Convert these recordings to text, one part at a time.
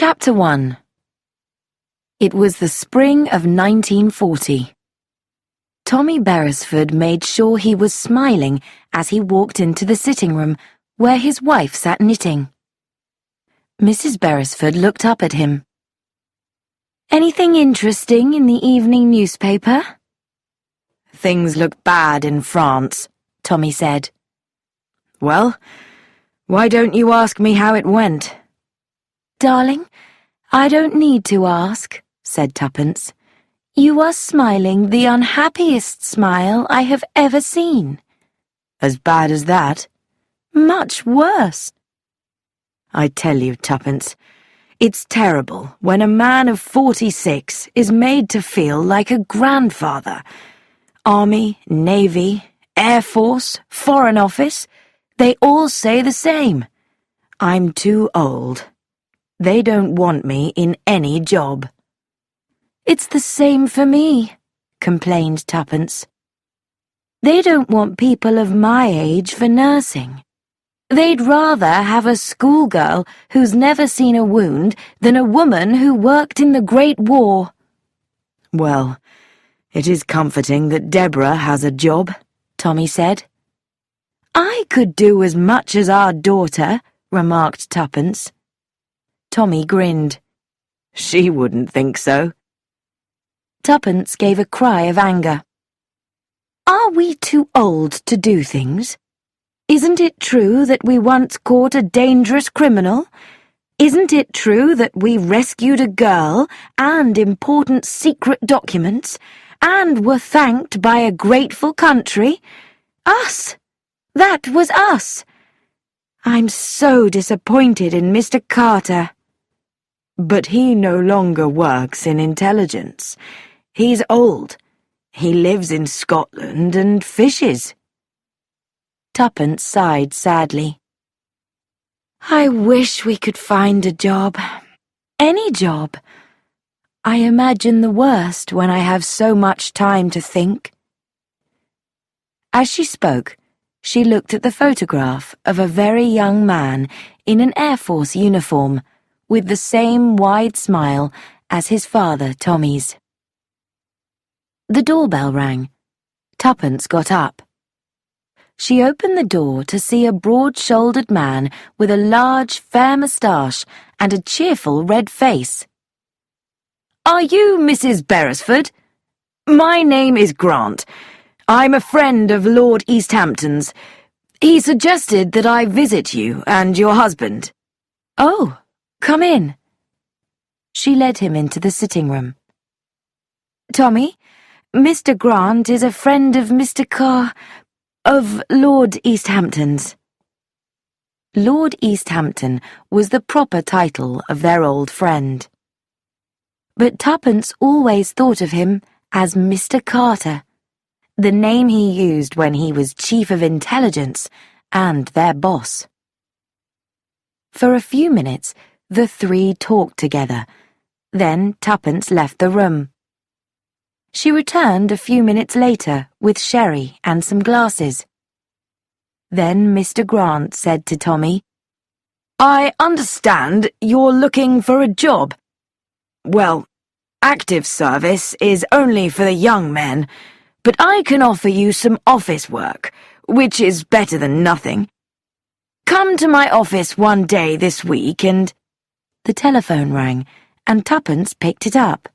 Chapter 1. It was the spring of 1940. Tommy Beresford made sure he was smiling as he walked into the sitting room where his wife sat knitting. Mrs. Beresford looked up at him. "Anything interesting in the evening newspaper?" "Things look bad in France," Tommy said. "Well, why don't you ask me how it went?" "Darling, I don't need to ask," said Tuppence. "You are smiling the unhappiest smile I have ever seen." "As bad as that?" "Much worse." "I tell you, Tuppence, it's terrible when a man of 46 is made to feel like a grandfather. Army, Navy, Air Force, Foreign Office, they all say the same. I'm too old. They don't want me in any job." "It's the same for me," complained Tuppence. "They don't want people of my age for nursing. They'd rather have a schoolgirl who's never seen a wound than a woman who worked in the Great War." "Well, it is comforting that Deborah has a job," Tommy said. "I could do as much as our daughter," remarked Tuppence. Tommy grinned. "She wouldn't think so." Tuppence gave a cry of anger. "Are we too old to do things? Isn't it true that we once caught a dangerous criminal? Isn't it true that we rescued a girl and important secret documents, and were thanked by a grateful country? Us! That was us! I'm so disappointed in Mr. Carter." "But he no longer works in intelligence. He's old. He lives in Scotland and fishes." Tuppence sighed sadly. "I wish we could find a job. Any job. I imagine the worst when I have so much time to think." As she spoke, she looked at the photograph of a very young man in an Air Force uniform, with the same wide smile as his father, Tommy's. The doorbell rang. Tuppence got up. She opened the door to see a broad-shouldered man with a large, fair moustache and a cheerful red face. "Are you Mrs. Beresford? My name is Grant. I'm a friend of Lord Easthampton's. He suggested that I visit you and your husband." "Oh, come in." She led him into the sitting room. "Tommy, Mr. Grant is a friend of of Lord Easthampton's." Lord Easthampton was the proper title of their old friend. But Tuppence always thought of him as Mr. Carter, the name he used when he was Chief of Intelligence and their boss. For a few minutes, the three talked together. Then Tuppence left the room. She returned a few minutes later with sherry and some glasses. Then Mr. Grant said to Tommy, "I understand you're looking for a job. Well, active service is only for the young men, but I can offer you some office work, which is better than nothing. Come to my office one day this week and—" The telephone rang, and Tuppence picked it up.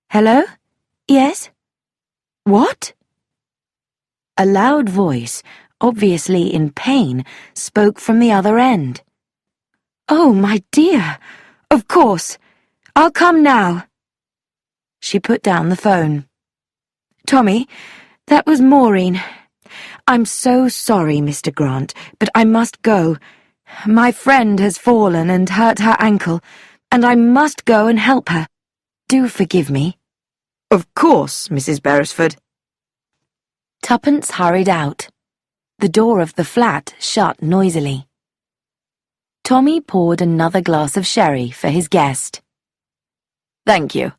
"Hello? Yes? What?" A loud voice, obviously in pain, spoke from the other end. "Oh, my dear! Of course. I'll come now." She put down the phone. "Tommy, that was Maureen. I'm so sorry, Mr. Grant, but I must go. My friend has fallen and hurt her ankle, and I must go and help her. Do forgive me." "Of course, Mrs. Beresford." Tuppence hurried out. The door of the flat shut noisily. Tommy poured another glass of sherry for his guest. "Thank you.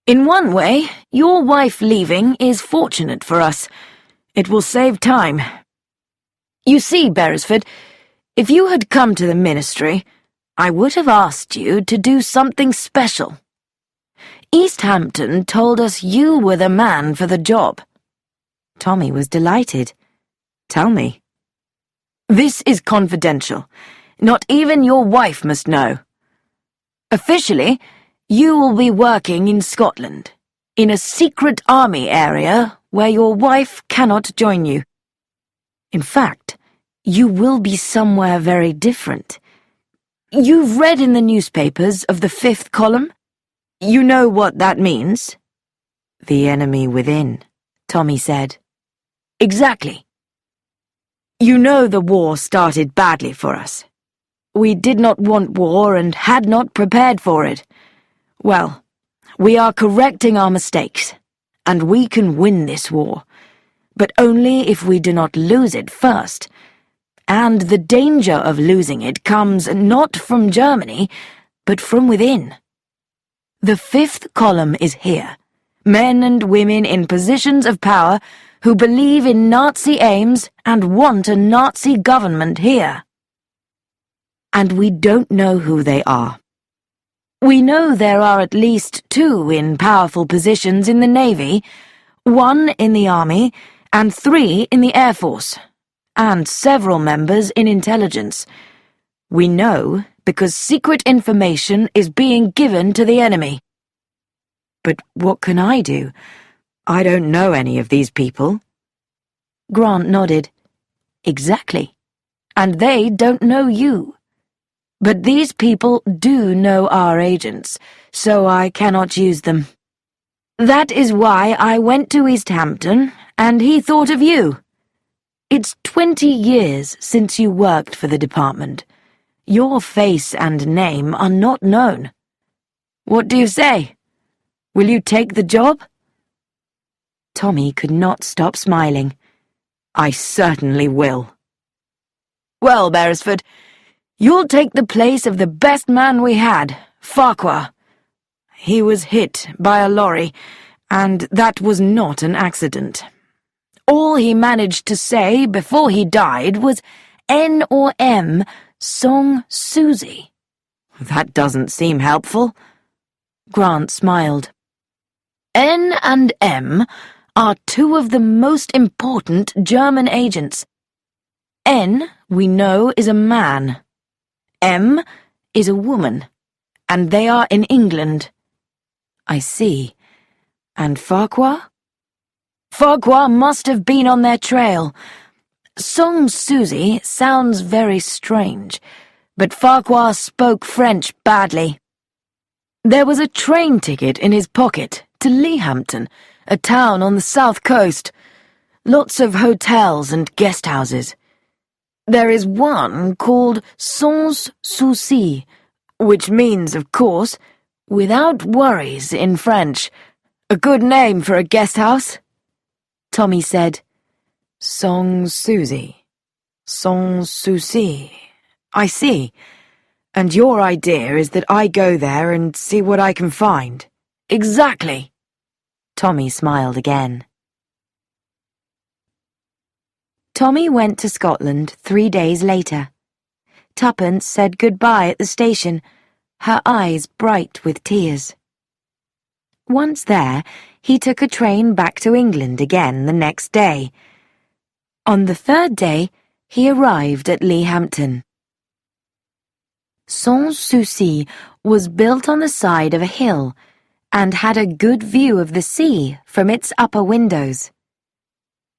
In one way, your wife leaving is fortunate for us. It will save time. You see, Beresford, if you had come to the ministry, I would have asked you to do something special. East Hampton told us you were the man for the job." Tommy was delighted. "Tell me." "This is confidential. Not even your wife must know. Officially, you will be working in Scotland, in a secret army area where your wife cannot join you. In fact, you will be somewhere very different. You've read in the newspapers of the fifth column? You know what that means?" "The enemy within," Tommy said. "Exactly. You know the war started badly for us. We did not want war and had not prepared for it. Well, we are correcting our mistakes, and we can win this war, but only if we do not lose it first. And the danger of losing it comes not from Germany, but from within. The fifth column is here, men and women in positions of power who believe in Nazi aims and want a Nazi government here. And we don't know who they are. We know there are at least 2 in powerful positions in the Navy, 1 in the Army, and 3 in the Air Force, and several members in intelligence. We know because secret information is being given to the enemy." "But what can I do? I don't know any of these people." Grant nodded. "Exactly. And they don't know you. But these people do know our agents, so I cannot use them. That is why I went to East Hampton, and he thought of you. It's 20 years since you worked for the department. Your face and name are not known. What do you say? Will you take the job?" Tommy could not stop smiling. "I certainly will." "Well, Beresford, you'll take the place of the best man we had, Farquhar. He was hit by a lorry, and that was not an accident. All he managed to say before he died was N or M, Song Susie." "That doesn't seem helpful." Grant smiled. "N and M are 2 of the most important German agents. N, we know, is a man. M is a woman, and they are in England." "I see. And Farquhar?" "Farquhar must have been on their trail. Song Susie sounds very strange, but Farquhar spoke French badly. There was a train ticket in his pocket to Leehampton, a town on the south coast. Lots of hotels and guest houses. There is one called Sans Souci, which means, of course, without worries in French. A good name for a guest house." Tommy said, "Sans Susie. Sans Souci. I see. And your idea is that I go there and see what I can find." "Exactly." Tommy smiled again. Tommy went to Scotland 3 days later. Tuppence said goodbye at the station, her eyes bright with tears. Once there, he took a train back to England again the next day. On the 3rd day, he arrived at Leehampton. Sans Souci was built on the side of a hill and had a good view of the sea from its upper windows.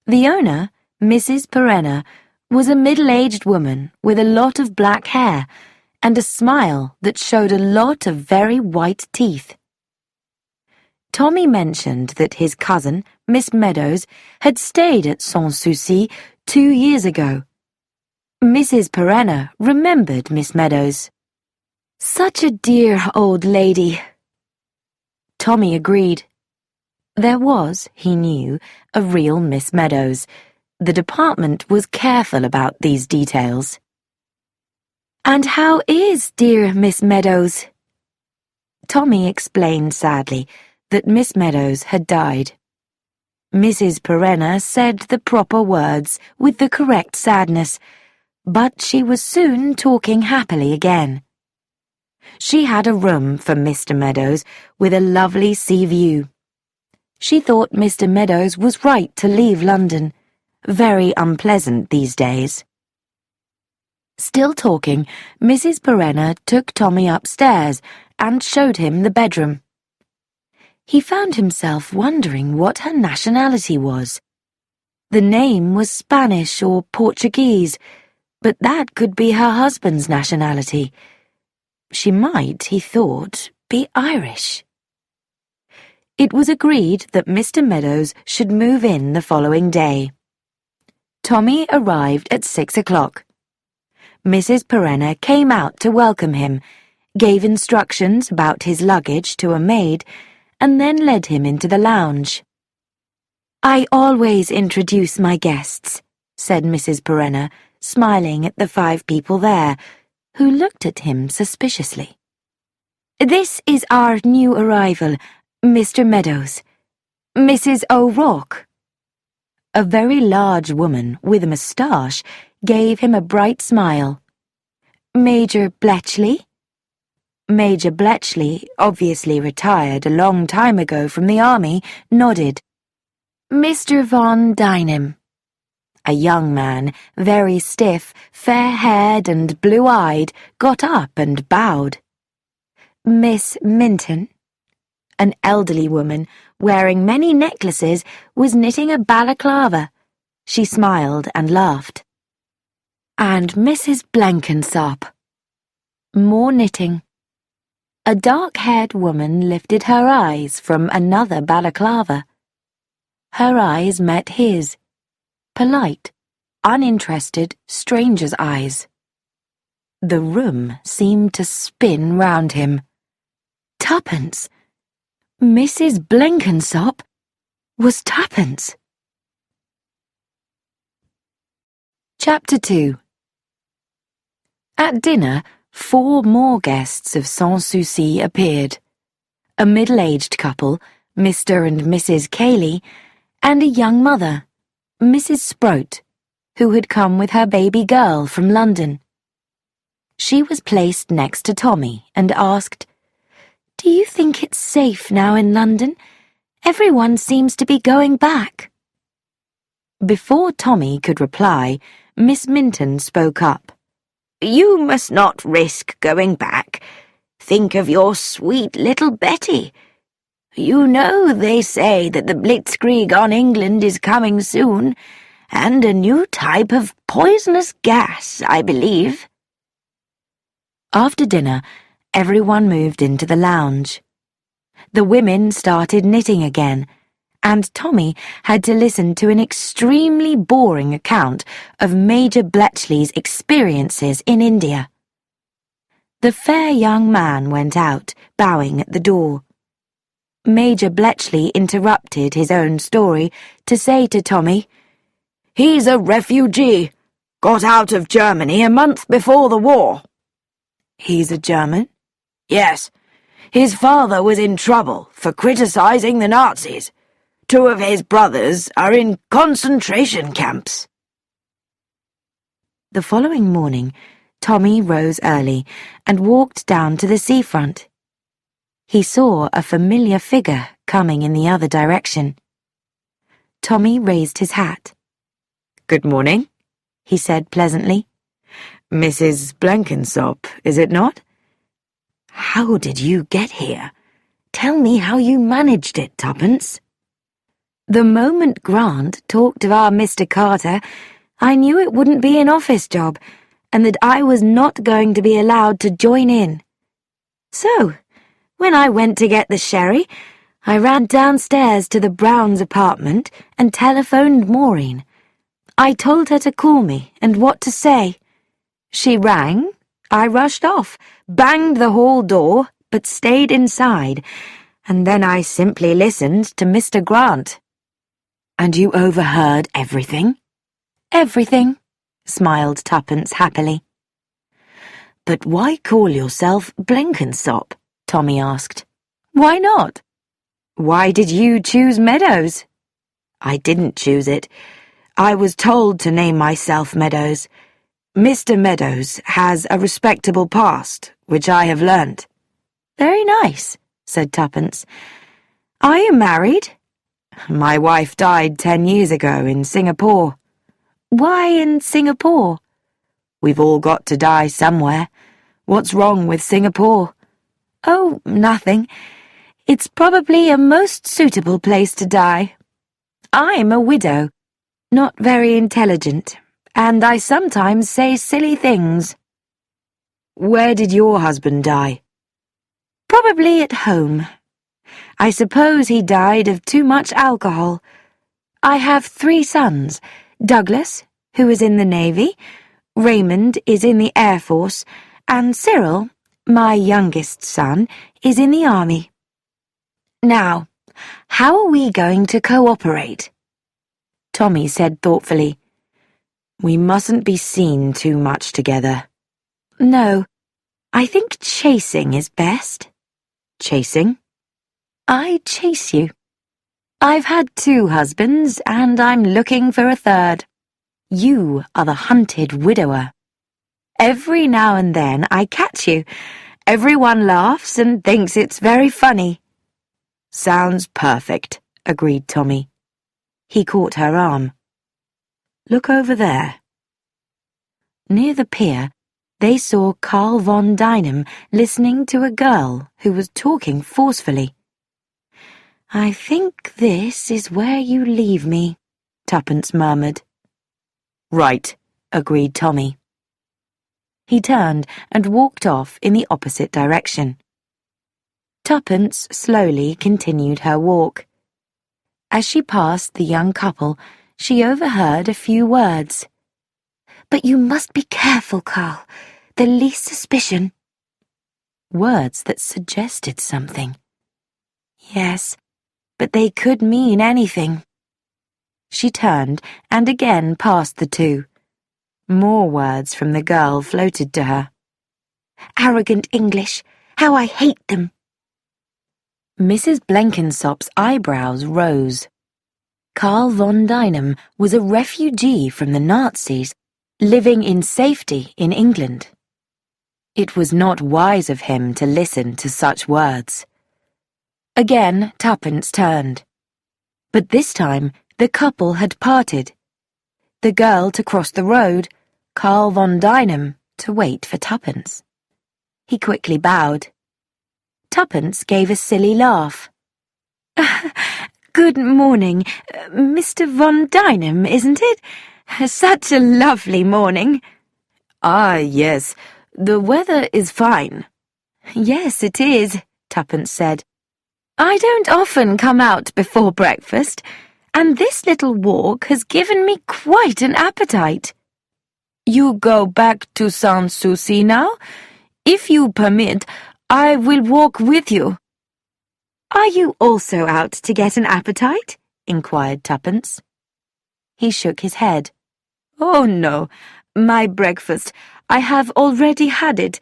The owner, Mrs. Perenna, was a middle-aged woman with a lot of black hair and a smile that showed a lot of very white teeth. Tommy mentioned that his cousin, Miss Meadows, had stayed at Sans Souci 2 years ago. Mrs. Perenna remembered Miss Meadows. "Such a dear old lady." Tommy agreed. There was, he knew, a real Miss Meadows. The department was careful about these details. "And how is dear Miss Meadows?" Tommy explained sadly that Miss Meadows had died. Mrs. Perenna said the proper words with the correct sadness, but she was soon talking happily again. She had a room for Mr. Meadows with a lovely sea view. She thought Mr. Meadows was right to leave London. Very unpleasant these days. Still talking, Mrs. Perenna took Tommy upstairs and showed him the bedroom. He found himself wondering what her nationality was. The name was Spanish or Portuguese, but that could be her husband's nationality. She might, he thought, be Irish. It was agreed that Mr. Meadows should move in the following day. Tommy arrived at 6 o'clock. Mrs. Perenna came out to welcome him, gave instructions about his luggage to a maid, and then led him into the lounge. "I always introduce my guests," said Mrs. Perenna, smiling at the 5 people there, who looked at him suspiciously. "This is our new arrival, Mr. Meadows. Mrs. O'Rourke." A very large woman with a moustache gave him a bright smile. "Major Bletchley?" Major Bletchley, obviously retired a long time ago from the army, nodded. "Mr. von Dynam." A young man, very stiff, fair-haired and blue-eyed, got up and bowed. "Miss Minton?" An elderly woman, wearing many necklaces, was knitting a balaclava. She smiled and laughed. "And Mrs. Blenkinsop." More knitting. A dark-haired woman lifted her eyes from another balaclava. Her eyes met his. Polite, uninterested, stranger's eyes. The room seemed to spin round him. Tuppence! Mrs. Blenkinsop was Tuppence. Chapter 2. At dinner, 4 more guests of Sans Souci appeared. A middle-aged couple, Mr. and Mrs. Cayley, and a young mother, Mrs. Sproat, who had come with her baby girl from London. She was placed next to Tommy and asked, "Do you think it's safe now in London? Everyone seems to be going back." Before Tommy could reply, Miss Minton spoke up. "You must not risk going back. Think of your sweet little Betty. You know they say that the blitzkrieg on England is coming soon, and a new type of poisonous gas, I believe." After dinner, everyone moved into the lounge. The women started knitting again, and Tommy had to listen to an extremely boring account of Major Bletchley's experiences in India. The fair young man went out, bowing at the door. Major Bletchley interrupted his own story to say to Tommy, "He's a refugee. Got out of Germany a month before the war." "He's a German?" "Yes. His father was in trouble for criticizing the Nazis. 2 of his brothers are in concentration camps." The following morning, Tommy rose early and walked down to the seafront. He saw a familiar figure coming in the other direction. Tommy raised his hat. "Good morning," he said pleasantly. "Mrs. Blenkinsop, is it not?" "How did you get here? Tell me how you managed it, Tuppence." "The moment Grant talked of our Mr. Carter, I knew it wouldn't be an office job, and that I was not going to be allowed to join in. So, when I went to get the sherry, I ran downstairs to the Browns' apartment and telephoned Maureen. I told her to call me and what to say. She rang, I rushed off, banged the hall door, but stayed inside, and then I simply listened to Mr. Grant." "And you overheard everything?" "Everything," smiled Tuppence happily. "But why call yourself Blenkinsop?" Tommy asked. "Why not? Why did you choose Meadows?" "I didn't choose it. I was told to name myself Meadows. Mr. Meadows has a respectable past, which I have learnt. Very nice, said Tuppence. Are you married? My wife died 10 years ago in Singapore. Why in Singapore? We've all got to die somewhere. What's wrong with Singapore? Oh, nothing. It's probably a most suitable place to die. I'm a widow, not very intelligent, and I sometimes say silly things. Where did your husband die? Probably at home. I suppose he died of too much alcohol. I have 3 sons. Douglas, who is in the Navy, Raymond is in the Air Force, and Cyril, my youngest son, is in the Army. Now, how are we going to cooperate? Tommy said thoughtfully, We mustn't be seen too much together. No, I think chasing is best. Chasing? I chase you. I've had 2 husbands, and I'm looking for a 3rd. You are the hunted widower. Every now and then I catch you. Everyone laughs and thinks it's very funny. Sounds perfect, agreed Tommy. He caught her arm. Look over there. Near the pier, they saw Carl von Dynam listening to a girl who was talking forcefully. I think this is where you leave me, Tuppence murmured. Right, agreed Tommy. He turned and walked off in the opposite direction. Tuppence slowly continued her walk. As she passed the young couple, she overheard a few words. But you must be careful, Carl. The least suspicion. Words that suggested something. Yes, but they could mean anything. She turned and again passed the 2. More words from the girl floated to her. Arrogant English, how I hate them. Mrs. Blenkinsop's eyebrows rose. Carl von Dynam was a refugee from the Nazis, living in safety in England. It was not wise of him to listen to such words. Again Tuppence turned. But this time the couple had parted. The girl to cross the road, Carl von Dynam to wait for Tuppence. He quickly bowed. Tuppence gave a silly laugh. Good morning, Mr. von Dynam, isn't it? Such a lovely morning. Ah, yes, the weather is fine. Yes, it is, Tuppence said. I don't often come out before breakfast, and this little walk has given me quite an appetite. You go back to Sans Souci now? If you permit, I will walk with you. Are you also out to get an appetite? Inquired Tuppence. He shook his head. Oh, no, my breakfast. I have already had it.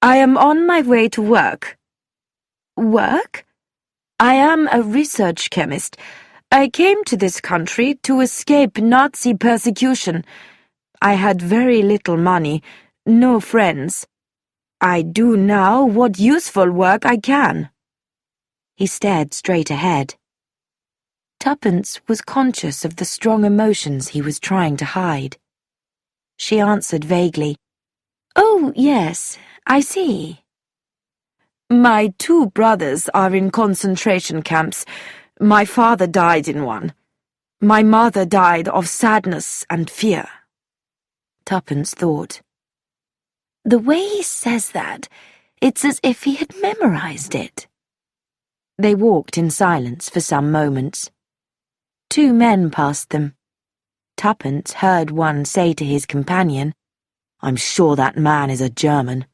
I am on my way to work. Work? I am a research chemist. I came to this country to escape Nazi persecution. I had very little money, no friends. I do now what useful work I can. He stared straight ahead. Tuppence was conscious of the strong emotions he was trying to hide. She answered vaguely, Oh, yes, I see. My 2 brothers are in concentration camps. My father died in one. My mother died of sadness and fear. Tuppence thought. The way he says that, it's as if he had memorized it. They walked in silence for some moments. 2 men passed them. Tuppence heard one say to his companion, I'm sure that man is a German.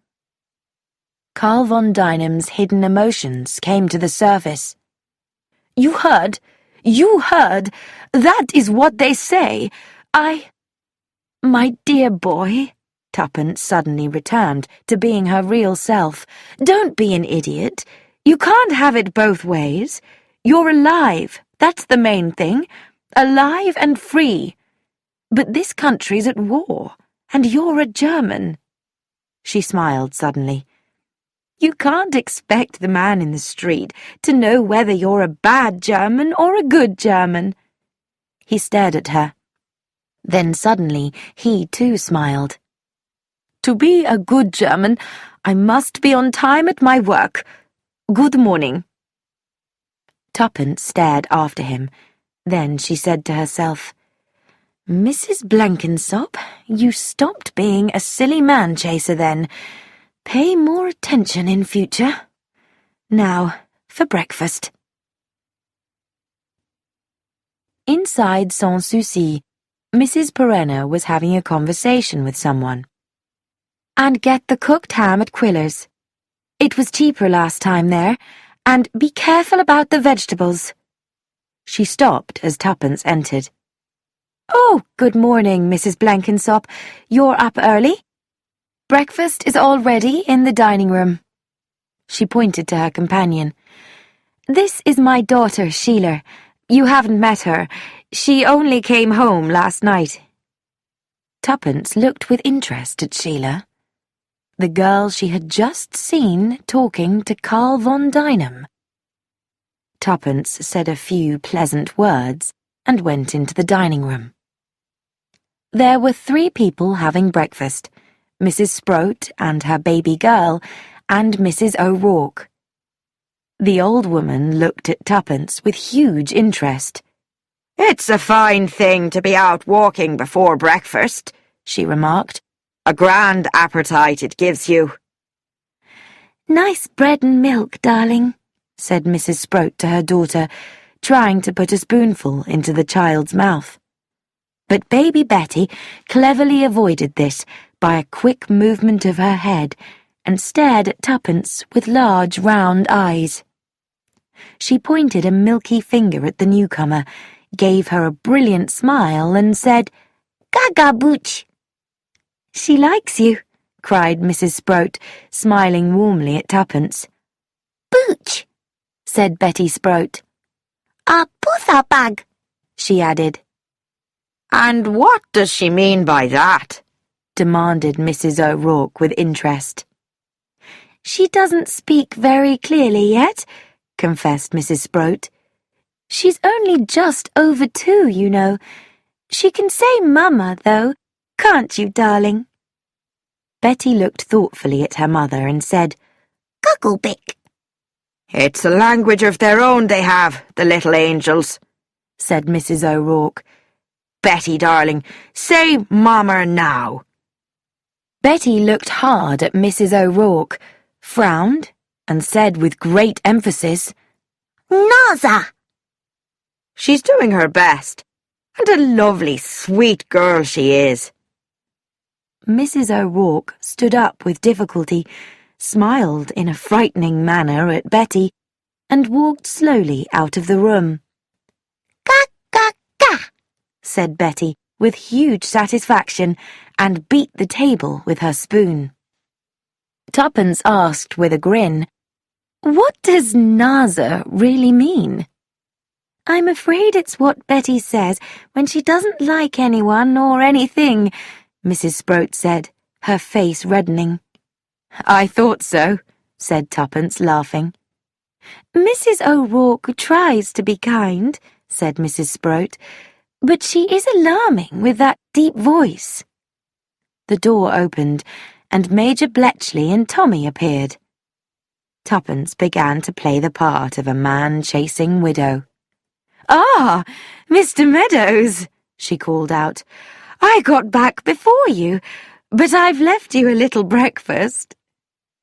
Carl von Dynam's hidden emotions came to the surface. You heard! That is what they say. My dear boy, Tuppence suddenly returned to being her real self. Don't be an idiot. You can't have it both ways. You're alive, that's the main thing. Alive and free. But this country's at war, And you're a German." She smiled suddenly. "You can't expect the man in the street to know whether you're a bad German or a good German." He stared at her. Then suddenly he too smiled. "To be a good German, I must be on time at my work. Good morning." Tuppence stared after him. Then she said to herself, "Mrs. Blenkinsop, you stopped being a silly man-chaser then. Pay more attention in future. Now, for breakfast." Inside Sans Souci, Mrs. Perenna was having a conversation with someone. "And get the cooked ham at Quiller's. It was cheaper last time there, and be careful about the vegetables." She stopped as Tuppence entered. "Oh, good morning, Mrs. Blenkinsop. You're up early? Breakfast is all ready in the dining room." She pointed to her companion. "This is my daughter, Sheila. You haven't met her. She only came home last night." Tuppence looked with interest at Sheila, the girl she had just seen talking to Karl von Dynam. Tuppence said a few pleasant words and went into the dining room. There were 3 people having breakfast, Mrs. Sproat and her baby girl, and Mrs. O'Rourke. The old woman looked at Tuppence with huge interest. "It's a fine thing to be out walking before breakfast," she remarked. "A grand appetite it gives you." "Nice bread and milk, darling," said Mrs. Sproat to her daughter, trying to put a spoonful into the child's mouth. But baby Betty cleverly avoided this by a quick movement of her head and stared at Tuppence with large round eyes. She pointed a milky finger at the newcomer, gave her a brilliant smile and said, "Gaga Booch." "She likes you," cried Mrs. Sproat, smiling warmly at Tuppence. "Booch," said Betty Sproat. "A putha bag," she added. "And what does she mean by that?" demanded Mrs. O'Rourke with interest. "She doesn't speak very clearly yet," confessed Mrs. Sproat. "She's only just over 2, you know. She can say Mama, though, can't you, darling?" Betty looked thoughtfully at her mother and said, "Gugglebick." "It's a language of their own they have, the little angels," said Mrs. O'Rourke. "Betty, darling, say Mama now." Betty looked hard at Mrs. O'Rourke, frowned, and said with great emphasis, "Naza." "She's doing her best, and a lovely, sweet girl she is." Mrs. O'Rourke stood up with difficulty, smiled in a frightening manner at Betty, and walked slowly out of the room. "Ga, ga, ga," said Betty with huge satisfaction, and beat the table with her spoon. Tuppence asked with a grin, "What does Naza really mean?" "I'm afraid it's what Betty says when she doesn't like anyone or anything," Mrs. Sproat said, her face reddening. "I thought so," said Tuppence, laughing. "Mrs. O'Rourke tries to be kind," said Mrs. Sproat, "but she is alarming with that deep voice." The door opened, and Major Bletchley and Tommy appeared. Tuppence began to play the part of a man-chasing widow. "Ah, Mr. Meadows," she called out. "I got back before you, but I've left you a little breakfast."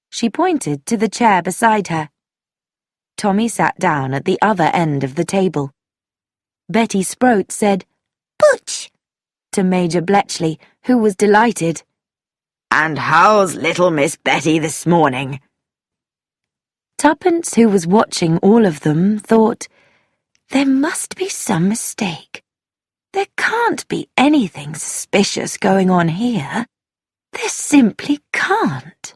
She pointed to the chair beside her. Tommy sat down at the other end of the table. Betty Sproat said, "Butch," to Major Bletchley, who was delighted. "And how's little Miss Betty this morning?" Tuppence, who was watching all of them, thought, "There must be some mistake. There can't be anything suspicious going on here. There simply can't."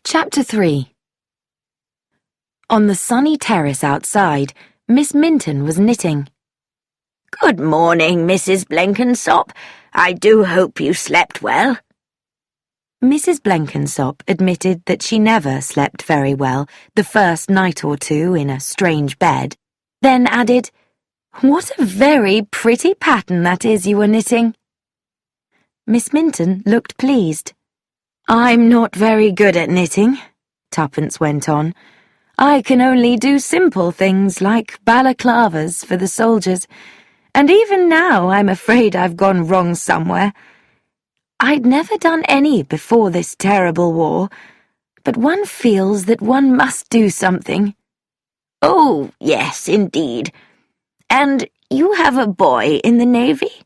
Chapter 3. On the sunny terrace outside, Miss Minton was knitting. Good morning, Mrs. Blenkinsop. I do hope you slept well. Mrs. Blenkinsop admitted that she never slept very well the first night or two in a strange bed, then added, "What a very pretty pattern that is you were knitting." Miss Minton looked pleased. "I'm not very good at knitting," Tuppence went on. "I can only do simple things like balaclavas for the soldiers, and even now I'm afraid I've gone wrong somewhere. I'd never done any before this terrible war, but one feels that one must do something." Oh, yes, indeed. And you have a boy in the Navy?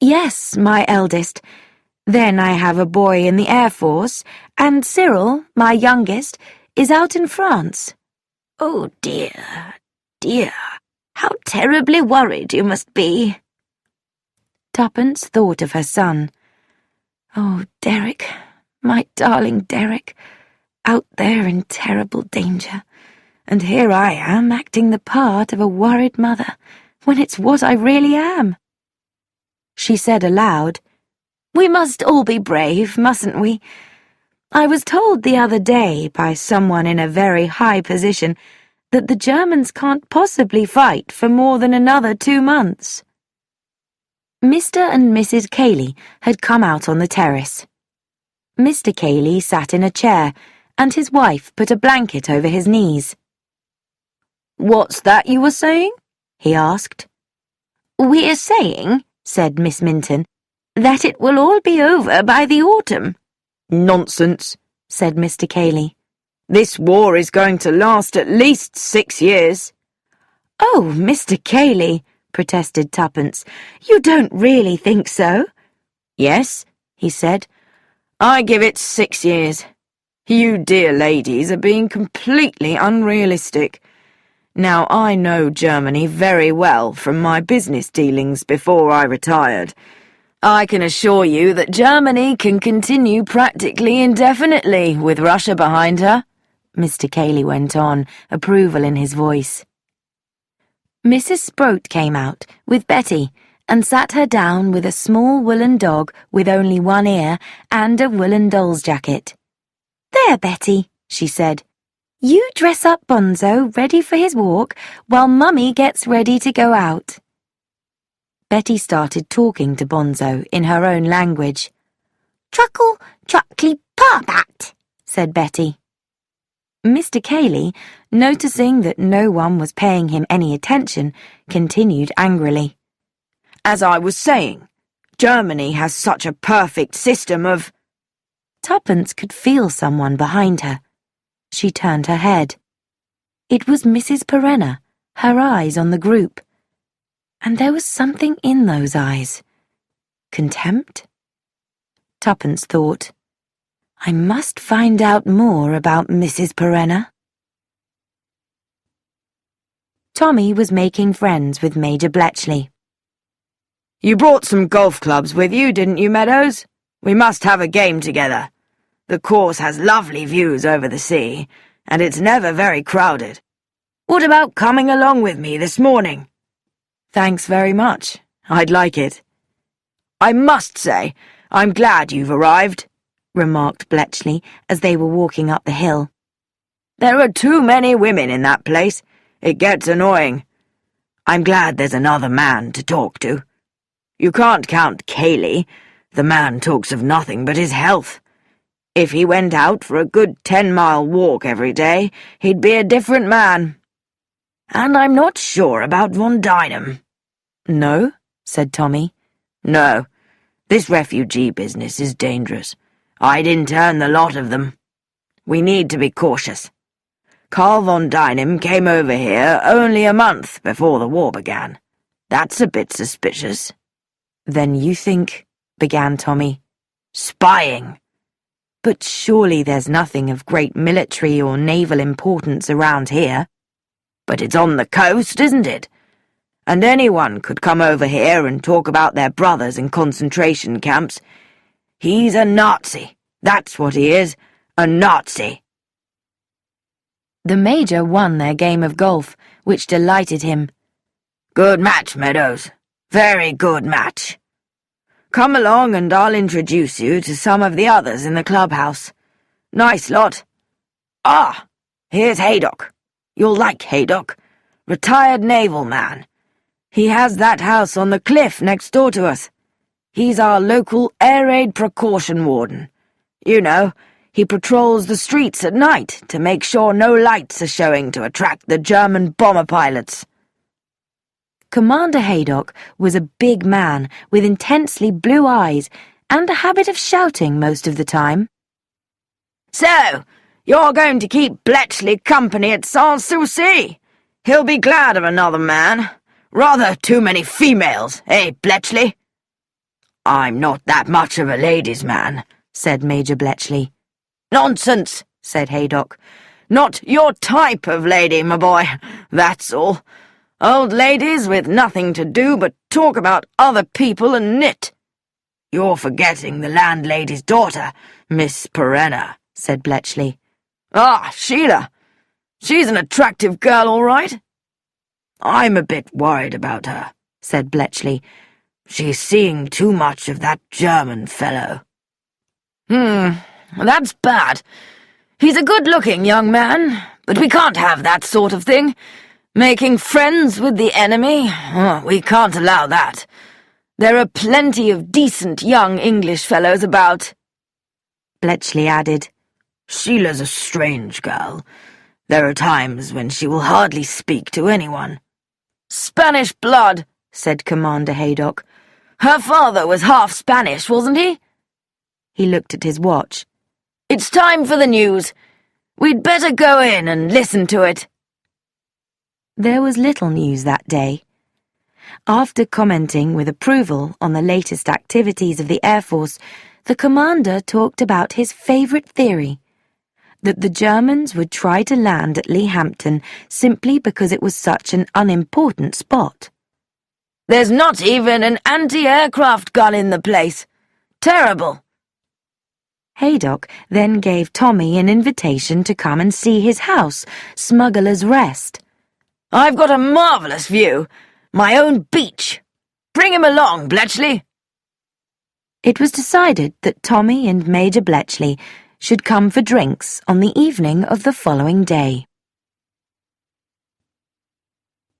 "Yes, my eldest. Then I have a boy in the Air Force, and Cyril, my youngest, is out in France." Oh, dear, dear. How terribly worried you must be. Tuppence thought of her son. "Oh, Derek, my darling Derek, out there in terrible danger, and here I am acting the part of a worried mother, when it's what I really am." She said aloud, "We must all be brave, mustn't we? I was told the other day by someone in a very high position that the Germans can't possibly fight for more than another 2 months." Mr. and Mrs. Cayley had come out on the terrace. Mr. Cayley sat in a chair, and his wife put a blanket over his knees. "What's that you were saying?" he asked. "We're saying," said Miss Minton, "that it will all be over by the autumn." "Nonsense," said Mr. Cayley. "This war is going to last at least 6 years. "Oh, Mr. Cayley," protested Tuppence, "you don't really think so?" "Yes," he said, "I give it 6 years. You dear ladies are being completely unrealistic. Now, I know Germany very well from my business dealings before I retired. I can assure you that Germany can continue practically indefinitely with Russia behind her," Mr. Cayley went on, approval in his voice. Mrs. Sproat came out with Betty and sat her down with a small woolen dog with only one ear and a woolen doll's jacket. "There, Betty," she said. "You dress up Bonzo ready for his walk while Mummy gets ready to go out." Betty started talking to Bonzo in her own language. "Truckle, truckly, parbat," said Betty. Mr. Cayley, noticing that no one was paying him any attention, continued angrily. "As I was saying, Germany has such a perfect system of—" Tuppence could feel someone behind her. She turned her head. It was Mrs. Perenna, her eyes on the group. And there was something in those eyes. Contempt? Tuppence thought, "I must find out more about Mrs. Perenna." Tommy was making friends with Major Bletchley. "You brought some golf clubs with you, didn't you, Meadows? We must have a game together. The course has lovely views over the sea, and it's never very crowded. What about coming along with me this morning?" "Thanks very much. I'd like it." "I must say, I'm glad you've arrived," remarked Bletchley as they were walking up the hill. "There are too many women in that place. It gets annoying. I'm glad there's another man to talk to. You can't count Cayley. The man talks of nothing but his health. If he went out for a good 10-mile walk every day, he'd be a different man. And I'm not sure about Von Dynam." "No?" said Tommy. "No. This refugee business is dangerous. I'd intern the lot of them. We need to be cautious. Carl von Dynam came over here only a month before the war began. That's a bit suspicious." "Then you think—" began Tommy. "Spying." "But surely there's nothing of great military or naval importance around here." "But it's on the coast, isn't it? And anyone could come over here and talk about their brothers in concentration camps. He's a Nazi. That's what he is, a Nazi." The Major won their game of golf, which delighted him. Good match, Meadows. Very good match. Come along and I'll introduce you to some of the others in the clubhouse. Nice lot. Ah, here's Haydock. You'll like Haydock. Retired naval man. He has that house on the cliff next door to us. He's our local air raid precaution warden. You know, he patrols the streets at night to make sure no lights are showing to attract the German bomber pilots. Commander Haydock was a big man with intensely blue eyes and a habit of shouting most of the time. So, you're going to keep Bletchley company at Sans-Souci? He'll be glad of another man. Rather too many females, eh, Bletchley? I'm not that much of a ladies' man, said Major Bletchley. Nonsense, said Haydock. Not your type of lady, my boy, that's all. Old ladies with nothing to do but talk about other people and knit. You're forgetting the landlady's daughter, Miss Perenna, said Bletchley. Ah, Sheila. She's an attractive girl, all right. I'm a bit worried about her, said Bletchley. She's seeing too much of that German fellow. That's bad. He's a good-looking young man, but we can't have that sort of thing. Making friends with the enemy? We can't allow that. There are plenty of decent young English fellows about. Bletchley added, Sheila's a strange girl. There are times when she will hardly speak to anyone. Spanish blood, said Commander Haydock. Her father was half Spanish, wasn't he? He looked at his watch. It's time for the news. We'd better go in and listen to it. There was little news that day. After commenting with approval on the latest activities of the Air Force, the commander talked about his favourite theory, that the Germans would try to land at Leehampton simply because it was such an unimportant spot. There's not even an anti-aircraft gun in the place. Terrible. Haydock then gave Tommy an invitation to come and see his house, Smuggler's Rest. I've got a marvellous view. My own beach. Bring him along, Bletchley. It was decided that Tommy and Major Bletchley should come for drinks on the evening of the following day.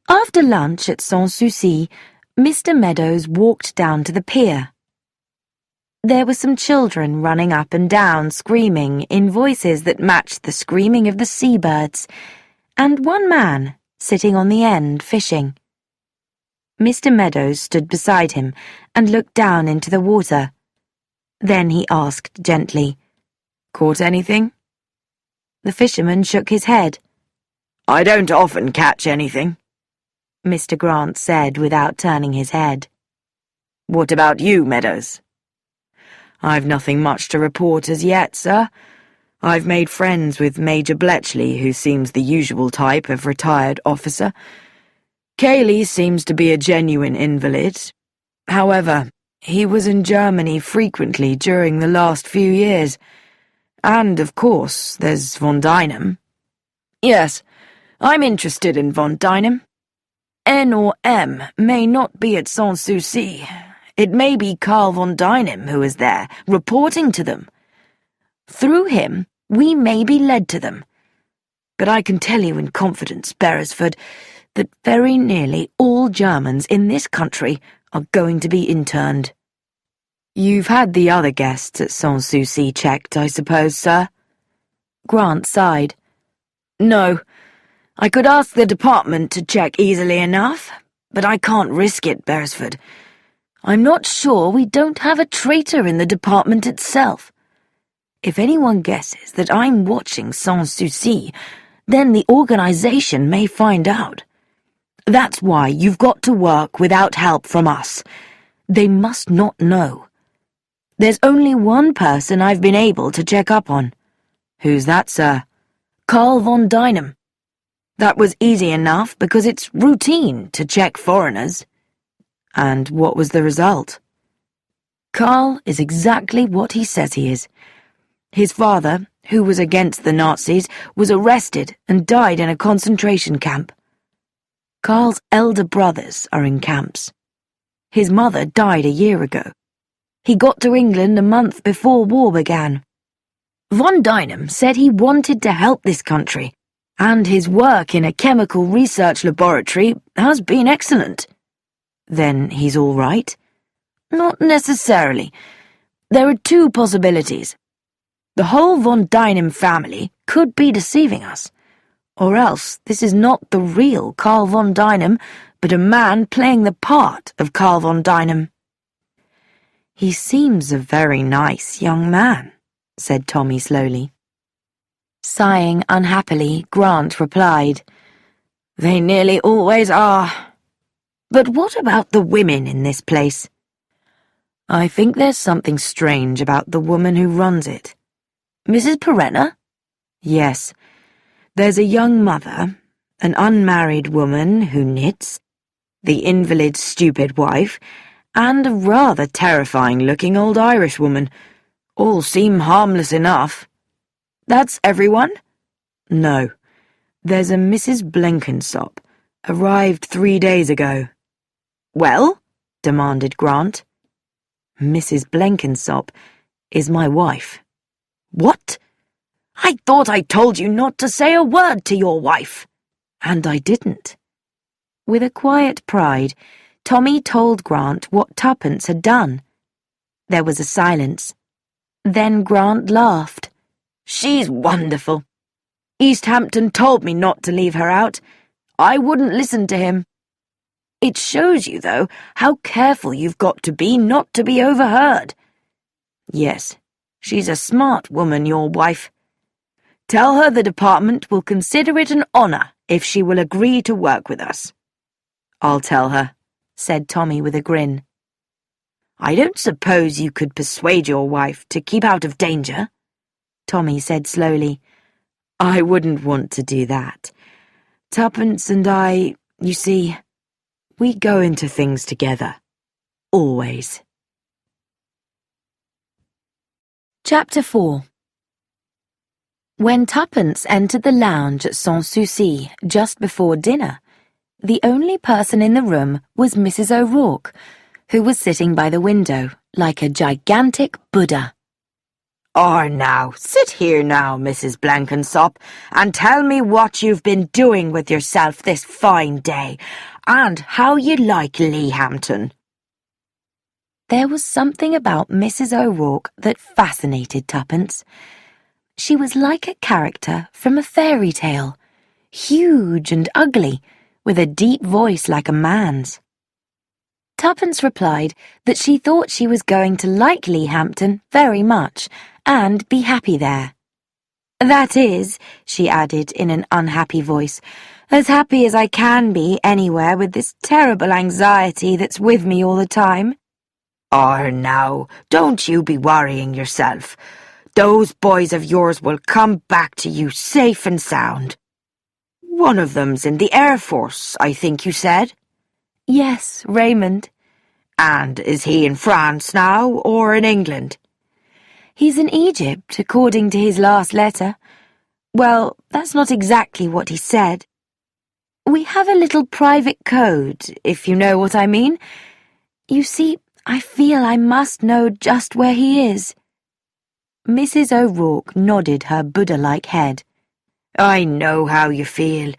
After lunch at Sans-Souci, Mr. Meadows walked down to the pier. There were some children running up and down, screaming in voices that matched the screaming of the seabirds, and one man sitting on the end fishing. Mr. Meadows stood beside him and looked down into the water. Then he asked gently, "Caught anything?" The fisherman shook his head. "I don't often catch anything," Mr. Grant said without turning his head. "What about you, Meadows?" "I've nothing much to report as yet, sir. I've made friends with Major Bletchley, who seems the usual type of retired officer. Cayley seems to be a genuine invalid. However, he was in Germany frequently during the last few years. And, of course, there's von Dynam." "Yes, I'm interested in von Dynam. N or M may not be at Sans-Souci. It may be Karl von Dynam who is there, reporting to them. Through him, we may be led to them. But I can tell you in confidence, Beresford, that very nearly all Germans in this country are going to be interned." "You've had the other guests at Sans-Souci checked, I suppose, sir?" Grant sighed. "No. I could ask the department to check easily enough, but I can't risk it, Beresford. I'm not sure we don't have a traitor in the department itself. If anyone guesses that I'm watching Sans-Souci, then the organization may find out. That's why you've got to work without help from us. They must not know. There's only one person I've been able to check up on." "Who's that, sir?" "Karl von Dynam. That was easy enough because it's routine to check foreigners." "And what was the result?" "Karl is exactly what he says he is. His father, who was against the Nazis, was arrested and died in a concentration camp." Carl's elder brothers are in camps. His mother died a year ago. He got to England a month before war began. Von Dynam said he wanted to help this country, and his work in a chemical research laboratory has been excellent. Then he's all right? Not necessarily. There are two possibilities. The whole von Dynam family could be deceiving us, or else this is not the real Carl von Dynam, but a man playing the part of Carl von Dynam. He seems a very nice young man, said Tommy slowly. Sighing unhappily, Grant replied, They nearly always are. But what about the women in this place? I think there's something strange about the woman who runs it. Mrs. Perenna? Yes. There's a young mother, an unmarried woman who knits, the invalid's stupid wife, and a rather terrifying-looking old Irish woman. All seem harmless enough. That's everyone? No. There's a Mrs. Blenkinsop, arrived 3 days ago. Well? Demanded Grant. Mrs. Blenkinsop is my wife. What? I thought I told you not to say a word to your wife. And I didn't. With a quiet pride, Tommy told Grant what Tuppence had done. There was a silence. Then Grant laughed. She's wonderful. Easthampton told me not to leave her out. I wouldn't listen to him. It shows you, though, how careful you've got to be not to be overheard. Yes, she's a smart woman, your wife. Tell her the department will consider it an honour if she will agree to work with us. I'll tell her, said Tommy with a grin. I don't suppose you could persuade your wife to keep out of danger, Tommy said slowly. I wouldn't want to do that. Tuppence and I, you see, we go into things together. Always. Chapter 4. When Tuppence entered the lounge at Sans Souci just before dinner, the only person in the room was Mrs. O'Rourke, who was sitting by the window like a gigantic Buddha. Now, sit here now, Mrs. Blenkinsop, and tell me what you've been doing with yourself this fine day, and how you like Leahampton. There was something about Mrs. O'Rourke that fascinated Tuppence. She was like a character from a fairy tale, huge and ugly, with a deep voice like a man's. Tuppence replied that she thought she was going to like Leahampton very much, and be happy there. That is, she added in an unhappy voice, as happy as I can be anywhere with this terrible anxiety that's with me all the time. Now, don't you be worrying yourself. Those boys of yours will come back to you safe and sound. One of them's in the Air Force, I think you said? Yes, Raymond. And is he in France now, or in England? He's in Egypt, according to his last letter. Well, that's not exactly what he said. We have a little private code, if you know what I mean. You see, I feel I must know just where he is. Mrs. O'Rourke nodded her Buddha-like head. I know how you feel.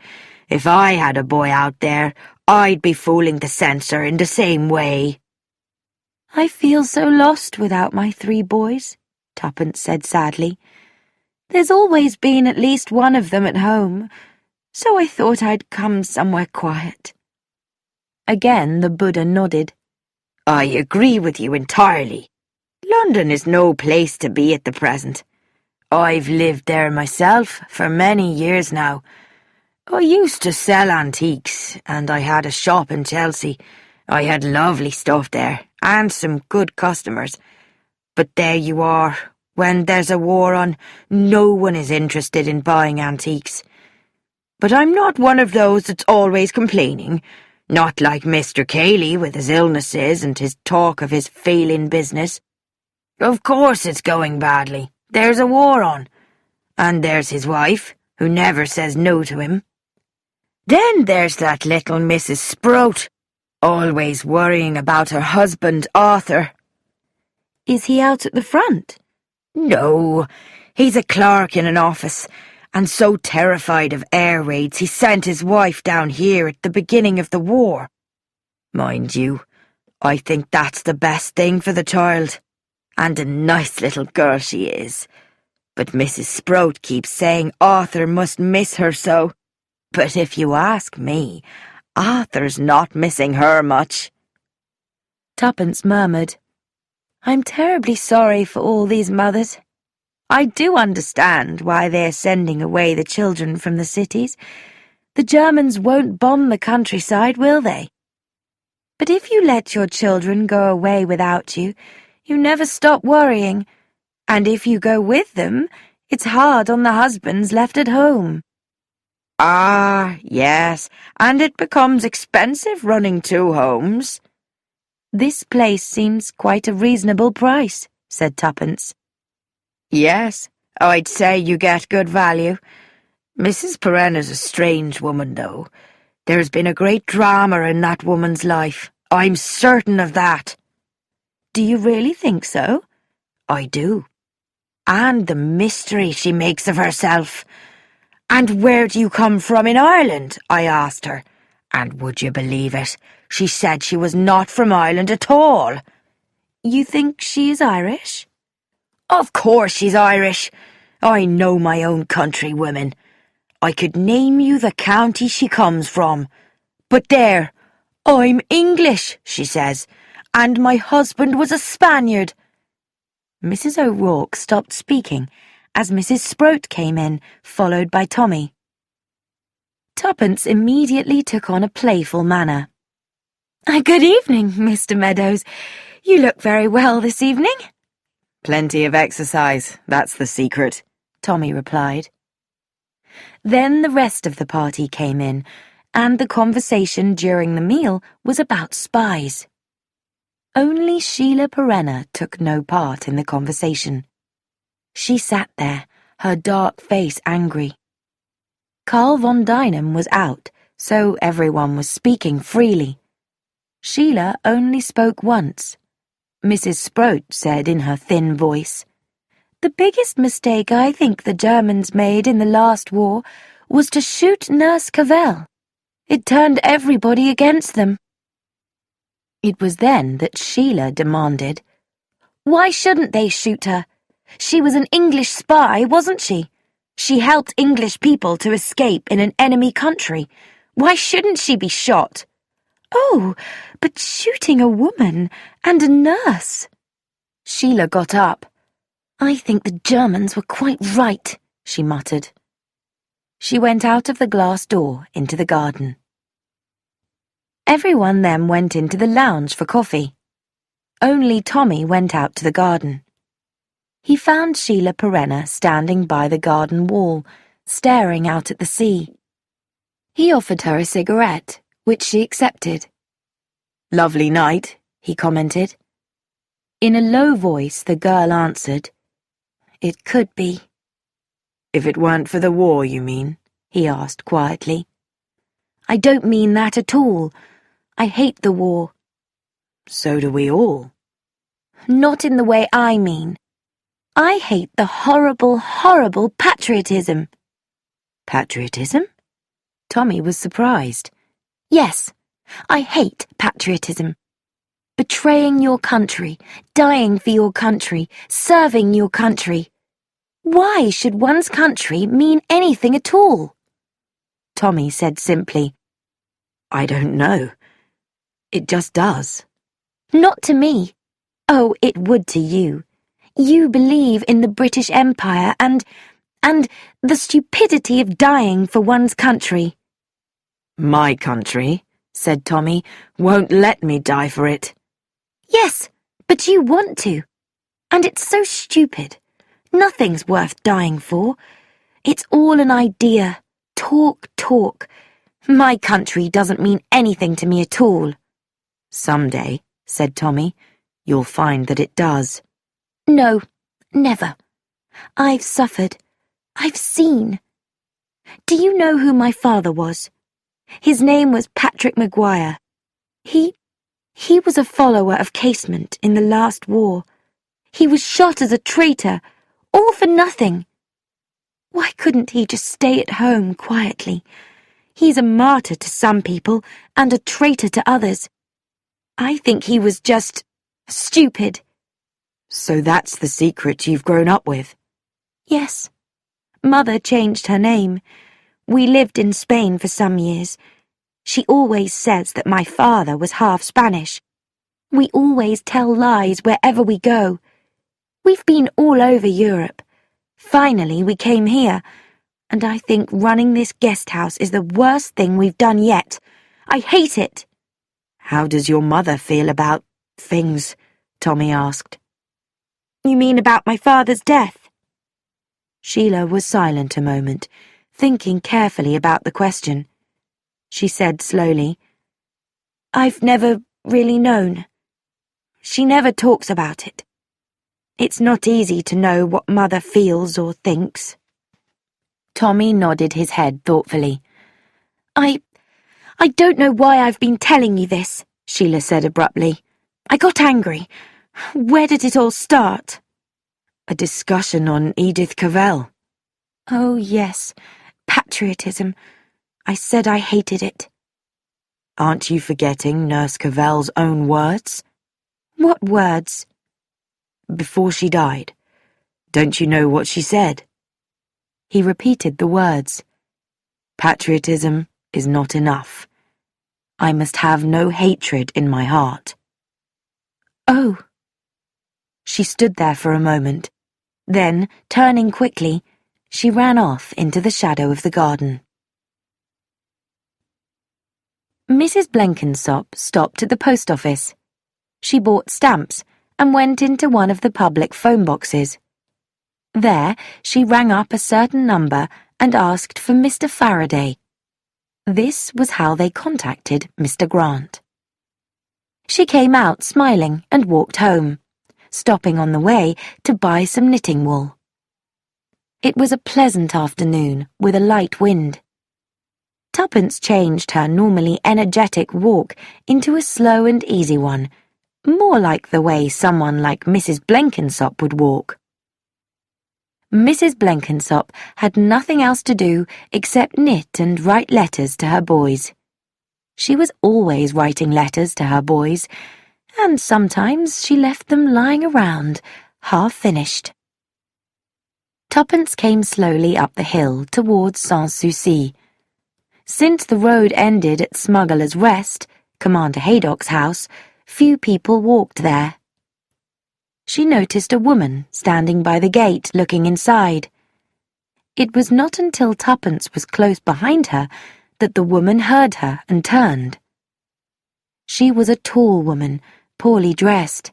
If I had a boy out there, I'd be fooling the censor in the same way. I feel so lost without my 3 boys, Tuppence said sadly. There's always been at least one of them at home, so I thought I'd come somewhere quiet. Again the Buddha nodded. I agree with you entirely. London is no place to be at the present. I've lived there myself for many years now. I used to sell antiques, and I had a shop in Chelsea. I had lovely stuff there, and some good customers. But there you are. When there's a war on, no one is interested in buying antiques. But I'm not one of those that's always complaining. Not like Mr. Cayley with his illnesses and his talk of his failing business. Of course it's going badly. There's a war on. And there's his wife, who never says no to him. Then there's that little Mrs. Sprout, always worrying about her husband, Arthur. Is he out at the front? No, he's a clerk in an office, and so terrified of air raids he sent his wife down here at the beginning of the war. Mind you, I think that's the best thing for the child, and a nice little girl she is. But Mrs. Sprout keeps saying Arthur must miss her so. But if you ask me, Arthur's not missing her much. Tuppence murmured, I'm terribly sorry for all these mothers. I do understand why they're sending away the children from the cities. The Germans won't bomb the countryside, will they? But if you let your children go away without you, you never stop worrying. And if you go with them, it's hard on the husbands left at home. Ah, yes, and it becomes expensive running 2 homes. This place seems quite a reasonable price, said Tuppence. Yes, I'd say you get good value. Mrs. Perenna's a strange woman, though. There's been a great drama in that woman's life. I'm certain of that. Do you really think so? I do. And the mystery she makes of herself. And where do you come from in Ireland? I asked her. And would you believe it? She said she was not from Ireland at all. You think she is Irish? Of course she's Irish. I know my own countrywomen. I could name you the county she comes from. But there, I'm English, she says, and my husband was a Spaniard. Mrs. O'Rourke stopped speaking as Mrs. Sprout came in, followed by Tommy. Tuppence immediately took on a playful manner. Good evening, Mr. Meadows. You look very well this evening. Plenty of exercise, that's the secret, Tommy replied. Then the rest of the party came in, and the conversation during the meal was about spies. Only Sheila Perenna took no part in the conversation. She sat there, her dark face angry. Carl von Dynam was out, so everyone was speaking freely. Sheila only spoke once. Mrs. Sprout said in her thin voice, The biggest mistake I think the Germans made in the last war was to shoot Nurse Cavell. It turned everybody against them. It was then that Sheila demanded, Why shouldn't they shoot her? She was an English spy, wasn't she? She helped English people to escape in an enemy country. Why shouldn't she be shot? Oh, but shooting a woman and a nurse. Sheila got up. I think the Germans were quite right, she muttered. She went out of the glass door into the garden. Everyone then went into the lounge for coffee. Only Tommy went out to the garden. He found Sheila Perenna standing by the garden wall, staring out at the sea. He offered her a cigarette, which she accepted. Lovely night, he commented. In a low voice, the girl answered, It could be. If it weren't for the war, you mean? He asked quietly. I don't mean that at all. I hate the war. So do we all. Not in the way I mean. I hate the horrible, horrible patriotism. Patriotism? Tommy was surprised. Yes, I hate patriotism. Betraying your country, dying for your country, serving your country. Why should one's country mean anything at all? Tommy said simply, I don't know. It just does. Not to me. Oh, it would to you. You believe in the British Empire and the stupidity of dying for one's country. My country, said Tommy, won't let me die for it. Yes, but you want to. And it's so stupid. Nothing's worth dying for. It's all an idea. Talk, talk. My country doesn't mean anything to me at all. Someday, said Tommy, you'll find that it does. No, never. I've suffered. I've seen. Do you know who my father was? His name was Patrick Maguire. He was a follower of Casement in the last war. He was shot as a traitor, all for nothing. Why couldn't he just stay at home quietly? He's a martyr to some people and a traitor to others. I think he was just stupid. So that's the secret you've grown up with? Yes. Mother changed her name. We lived in Spain for some years. She always says that my father was half Spanish. We always tell lies wherever we go. We've been all over Europe. Finally, we came here, and I think running this guest house is the worst thing we've done yet. I hate it. How does your mother feel about things? Tommy asked. You mean about my father's death? Sheila was silent a moment, thinking carefully about the question. She said slowly, I've never really known. She never talks about it. It's not easy to know what Mother feels or thinks. Tommy nodded his head thoughtfully. I don't know why I've been telling you this, Sheila said abruptly. I got angry. Where did it all start? A discussion on Edith Cavell. Oh, yes. Patriotism. I said I hated it. Aren't you forgetting Nurse Cavell's own words? What words? Before she died. Don't you know what she said? He repeated the words. Patriotism is not enough. I must have no hatred in my heart. Oh. She stood there for a moment. Then, turning quickly, she ran off into the shadow of the garden. Mrs. Blenkinsop stopped at the post office. She bought stamps and went into one of the public phone boxes. There, she rang up a certain number and asked for Mr. Faraday. This was how they contacted Mr. Grant. She came out smiling and walked home, stopping on the way to buy some knitting wool. It was a pleasant afternoon with a light wind. Tuppence changed her normally energetic walk into a slow and easy one, more like the way someone like Mrs. Blenkinsop would walk. Mrs. Blenkinsop had nothing else to do except knit and write letters to her boys. She was always writing letters to her boys, and sometimes she left them lying around, half-finished. Tuppence came slowly up the hill towards Sans-Souci. Since the road ended at Smuggler's Rest, Commander Haydock's house, few people walked there. She noticed a woman standing by the gate looking inside. It was not until Tuppence was close behind her that the woman heard her and turned. She was a tall woman, poorly dressed.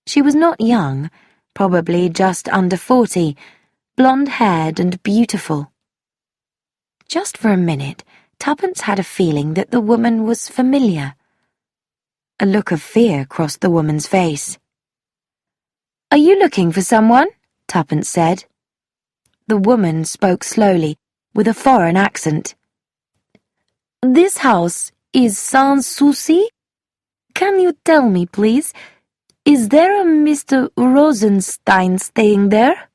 She was not young, probably just under 40, blonde-haired and beautiful. Just for a minute, Tuppence had a feeling that the woman was familiar. A look of fear crossed the woman's face. "Are you looking for someone?" Tuppence said. The woman spoke slowly, with a foreign accent. "This house is Sans-Souci? Can you tell me, please, is there a Mr. Rosenstein staying there?"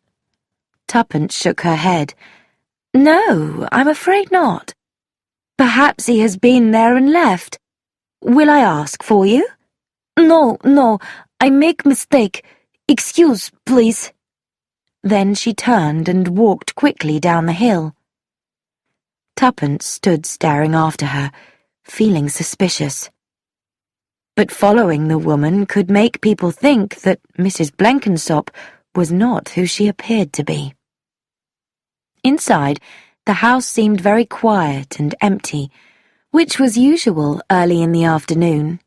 Tuppence shook her head. "No, I'm afraid not. Perhaps he has been there and left. Will I ask for you?" No, I make mistake. Excuse, please." Then she turned and walked quickly down the hill. Tuppence stood staring after her, feeling suspicious. But following the woman could make people think that Mrs. Blenkinsop was not who she appeared to be. Inside, the house seemed very quiet and empty, which was usual early in the afternoon.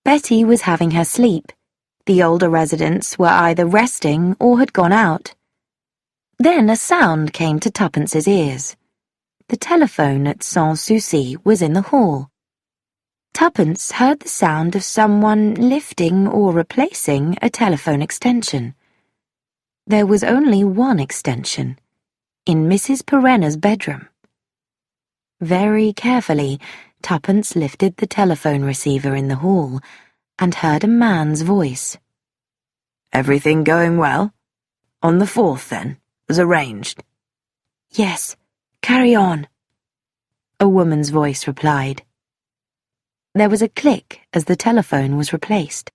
Betty was having her sleep. The older residents were either resting or had gone out. Then a sound came to Tuppence's ears. The telephone at Sans-Souci was in the hall. Tuppence heard the sound of someone lifting or replacing a telephone extension. There was only one extension, in Mrs. Perenna's bedroom. Very carefully, Tuppence lifted the telephone receiver in the hall and heard a man's voice. "Everything going well? On the 4th, then, as arranged?" "Yes, carry on," a woman's voice replied. There was a click as the telephone was replaced.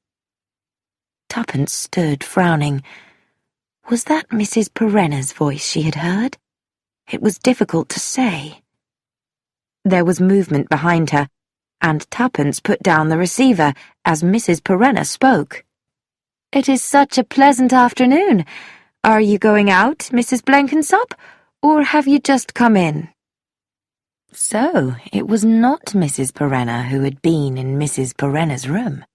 Tuppence stood frowning. Was that Mrs. Perenna's voice she had heard? It was difficult to say. There was movement behind her, and Tuppence put down the receiver as Mrs. Perenna spoke. "It is such a pleasant afternoon. Are you going out, Mrs. Blenkinsop, or have you just come in?" So, it was not Mrs. Perenna who had been in Mrs. Perenna's room.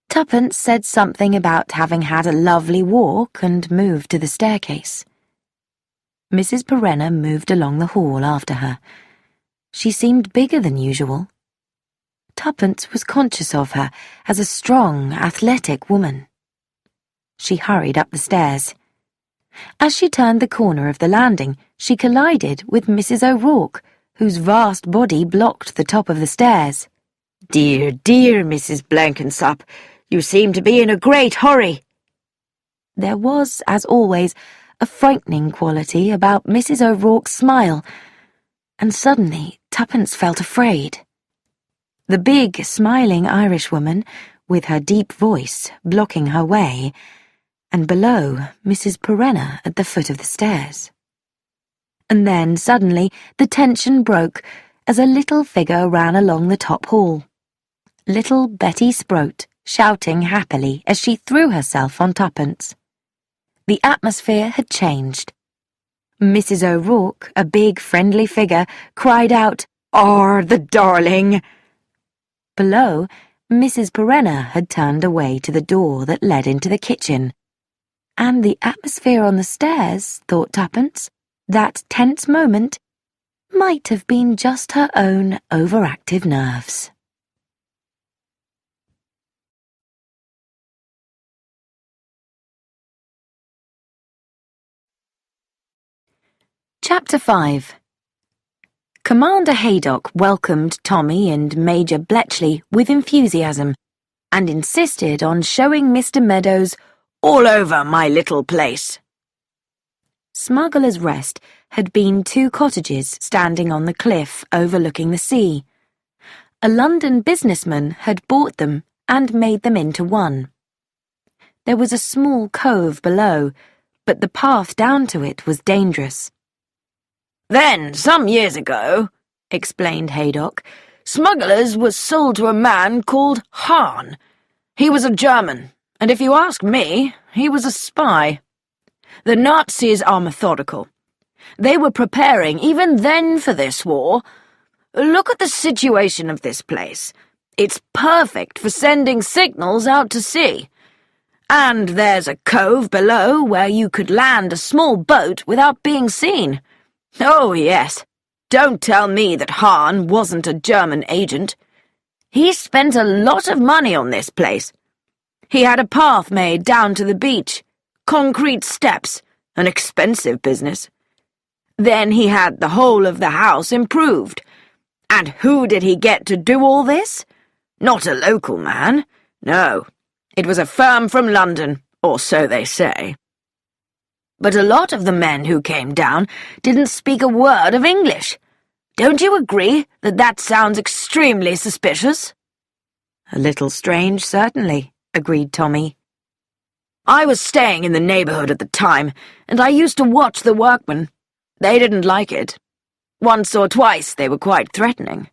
Tuppence said something about having had a lovely walk and moved to the staircase. Mrs. Perenna moved along the hall after her. She seemed bigger than usual. Tuppence was conscious of her as a strong, athletic woman. She hurried up the stairs. As she turned the corner of the landing, she collided with Mrs. O'Rourke, whose vast body blocked the top of the stairs. "Dear, dear, Mrs. Blenkinsop, you seem to be in a great hurry." There was, as always, a frightening quality about Mrs. O'Rourke's smile, and suddenly Tuppence felt afraid. The big, smiling Irishwoman, with her deep voice, blocking her way, and below, Mrs. Perenna at the foot of the stairs. And then, suddenly, the tension broke as a little figure ran along the top hall. Little Betty Sproat, shouting happily as she threw herself on Tuppence. The atmosphere had changed. Mrs. O'Rourke, a big, friendly figure, cried out, "Oh, the darling!" Below, Mrs. Perenna had turned away to the door that led into the kitchen. And the atmosphere on the stairs, thought Tuppence, that tense moment, might have been just her own overactive nerves. Chapter 5. Commander Haydock welcomed Tommy and Major Bletchley with enthusiasm and insisted on showing Mr. Meadows "All over my little place." Smuggler's Rest had been 2 cottages standing on the cliff overlooking the sea. A London businessman had bought them and made them into one. There was a small cove below, but the path down to it was dangerous. "Then, some years ago," explained Haydock, "Smugglers was sold to a man called Hahn. He was a German, and if you ask me, he was a spy. The Nazis are methodical. They were preparing even then for this war. Look at the situation of this place. It's perfect for sending signals out to sea. And there's a cove below where you could land a small boat without being seen. Oh, yes. Don't tell me that Hahn wasn't a German agent. He spent a lot of money on this place. He had a path made down to the beach, concrete steps, an expensive business. Then he had the whole of the house improved. And who did he get to do all this? Not a local man. No, it was a firm from London, or so they say. But a lot of the men who came down didn't speak a word of English. Don't you agree that that sounds extremely suspicious?" "A little strange, certainly," agreed Tommy. "I was staying in the neighbourhood at the time, and I used to watch the workmen. They didn't like it. Once or twice they were quite threatening.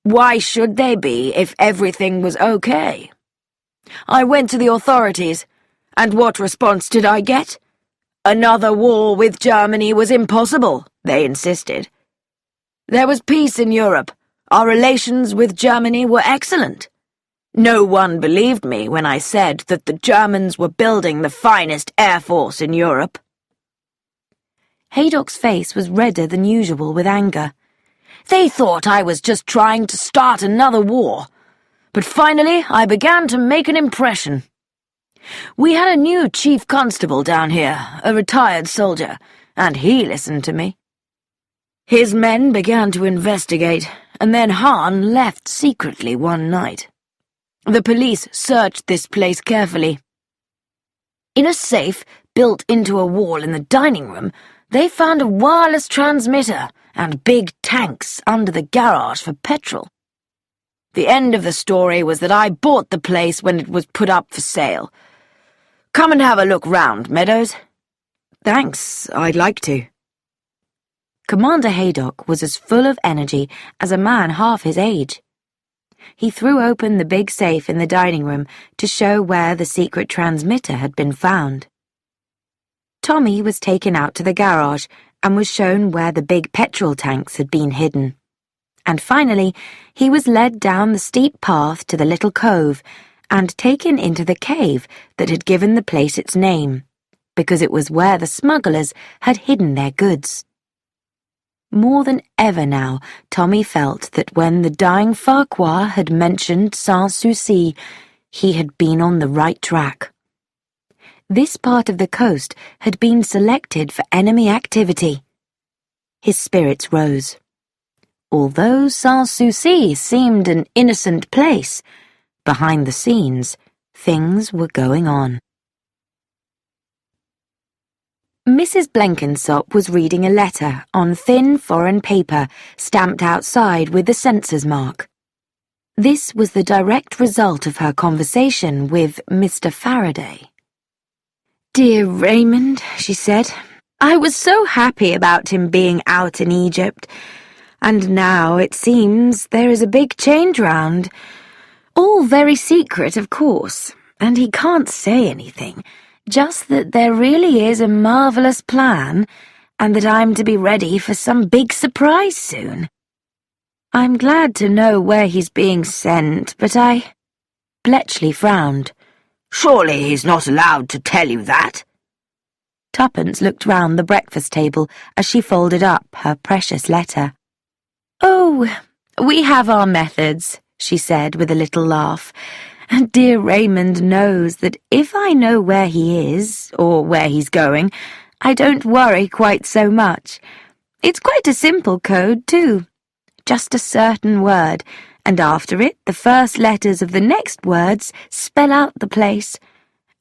Why should they be if everything was okay? I went to the authorities, and what response did I get? Another war with Germany was impossible, they insisted. There was peace in Europe. Our relations with Germany were excellent. No one believed me when I said that the Germans were building the finest air force in Europe." Haydock's face was redder than usual with anger. They thought I was just trying to start another war. But finally I began to make an impression. We had a new chief constable down here, a retired soldier, and he listened to me. His men began to investigate, and then Hahn left secretly one night. The police searched this place carefully. In a safe built into a wall in the dining room, they found a wireless transmitter and big tanks under the garage for petrol. The end of the story was that I bought the place when it was put up for sale. Come and have a look round, Meadows. Thanks, I'd like to. Commander Haydock was as full of energy as a man half his age. He threw open the big safe in the dining room to show where the secret transmitter had been found. Tommy was taken out to the garage and was shown where the big petrol tanks had been hidden. And finally, he was led down the steep path to the little cove and taken into the cave that had given the place its name, because it was where the smugglers had hidden their goods. More than ever now, Tommy felt that when the dying Farquhar had mentioned Sans Souci, he had been on the right track. This part of the coast had been selected for enemy activity. His spirits rose. Although Sans Souci seemed an innocent place, behind the scenes, things were going on. Mrs. Blenkinsop was reading a letter on thin foreign paper stamped outside with the censor's mark. This was the direct result of her conversation with Mr. Faraday. "Dear Raymond," she said, "I was so happy about him being out in Egypt, and now it seems there is a big change round. All very secret, of course, and he can't say anything. Just that there really is a marvellous plan, and that I'm to be ready for some big surprise soon. I'm glad to know where he's being sent, but Bletchley frowned. Surely he's not allowed to tell you that? Tuppence looked round the breakfast table as she folded up her precious letter. "Oh, we have our methods," she said with a little laugh. "And dear Raymond knows that if I know where he is, or where he's going, I don't worry quite so much. It's quite a simple code, too. Just a certain word, and after it the first letters of the next words spell out the place.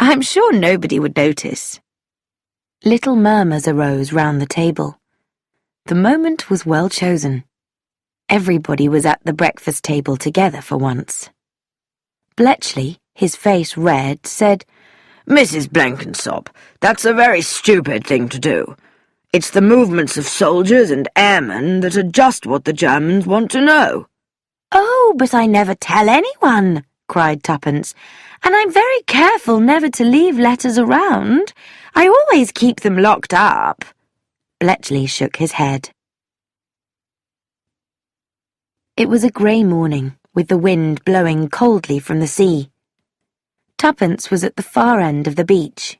I'm sure nobody would notice." Little murmurs arose round the table. The moment was well chosen. Everybody was at the breakfast table together for once. Bletchley, his face red, said, "Mrs. Blenkinsop, that's a very stupid thing to do. It's the movements of soldiers and airmen that are just what the Germans want to know." "Oh, but I never tell anyone," cried Tuppence, "and I'm very careful never to leave letters around. I always keep them locked up." Bletchley shook his head. It was a grey morning, with the wind blowing coldly from the sea. Tuppence was at the far end of the beach.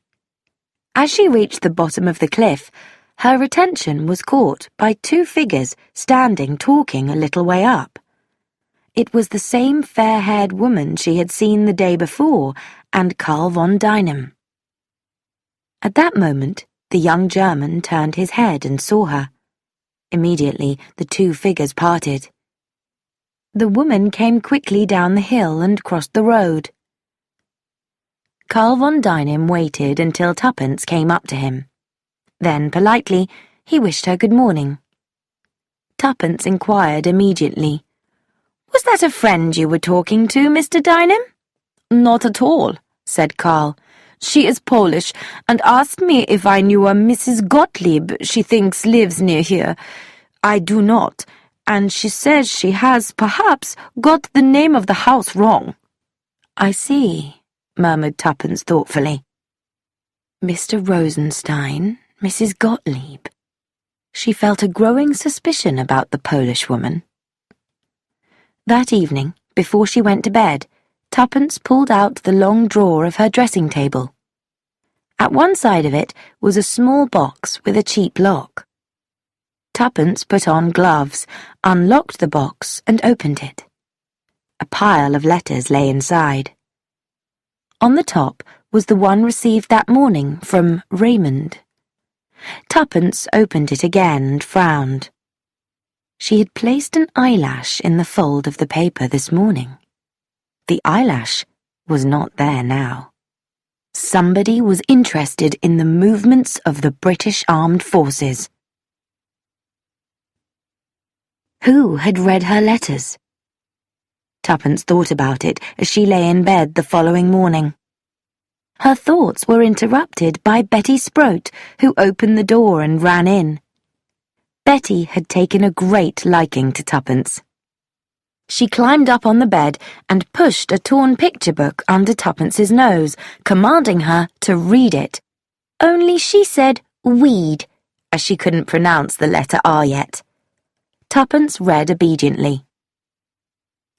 As she reached the bottom of the cliff, her attention was caught by two figures standing talking a little way up. It was the same fair-haired woman she had seen the day before, and Karl von Deinem. At that moment, the young German turned his head and saw her. Immediately, the two figures parted. The woman came quickly down the hill and crossed the road. Karl von Deinem waited until Tuppence came up to him. Then, politely, he wished her good morning. Tuppence inquired immediately, "Was that a friend you were talking to, Mr. Deinem?" "Not at all," said Karl. "She is Polish, and asked me if I knew a Mrs. Gottlieb she thinks lives near here. I do not, and she says she has, perhaps, got the name of the house wrong." "I see," murmured Tuppence thoughtfully. Mr. Rosenstein, Mrs. Gottlieb. She felt a growing suspicion about the Polish woman. That evening, before she went to bed, Tuppence pulled out the long drawer of her dressing table. At one side of it was a small box with a cheap lock. Tuppence put on gloves, unlocked the box, and opened it. A pile of letters lay inside. On the top was the one received that morning from Raymond. Tuppence opened it again and frowned. She had placed an eyelash in the fold of the paper this morning. The eyelash was not there now. Somebody was interested in the movements of the British Armed Forces. Who had read her letters? Tuppence thought about it as she lay in bed the following morning. Her thoughts were interrupted by Betty Sproat, who opened the door and ran in. Betty had taken a great liking to Tuppence. She climbed up on the bed and pushed a torn picture book under Tuppence's nose, commanding her to read it. Only she said weed, as she couldn't pronounce the letter R yet. Tuppence read obediently.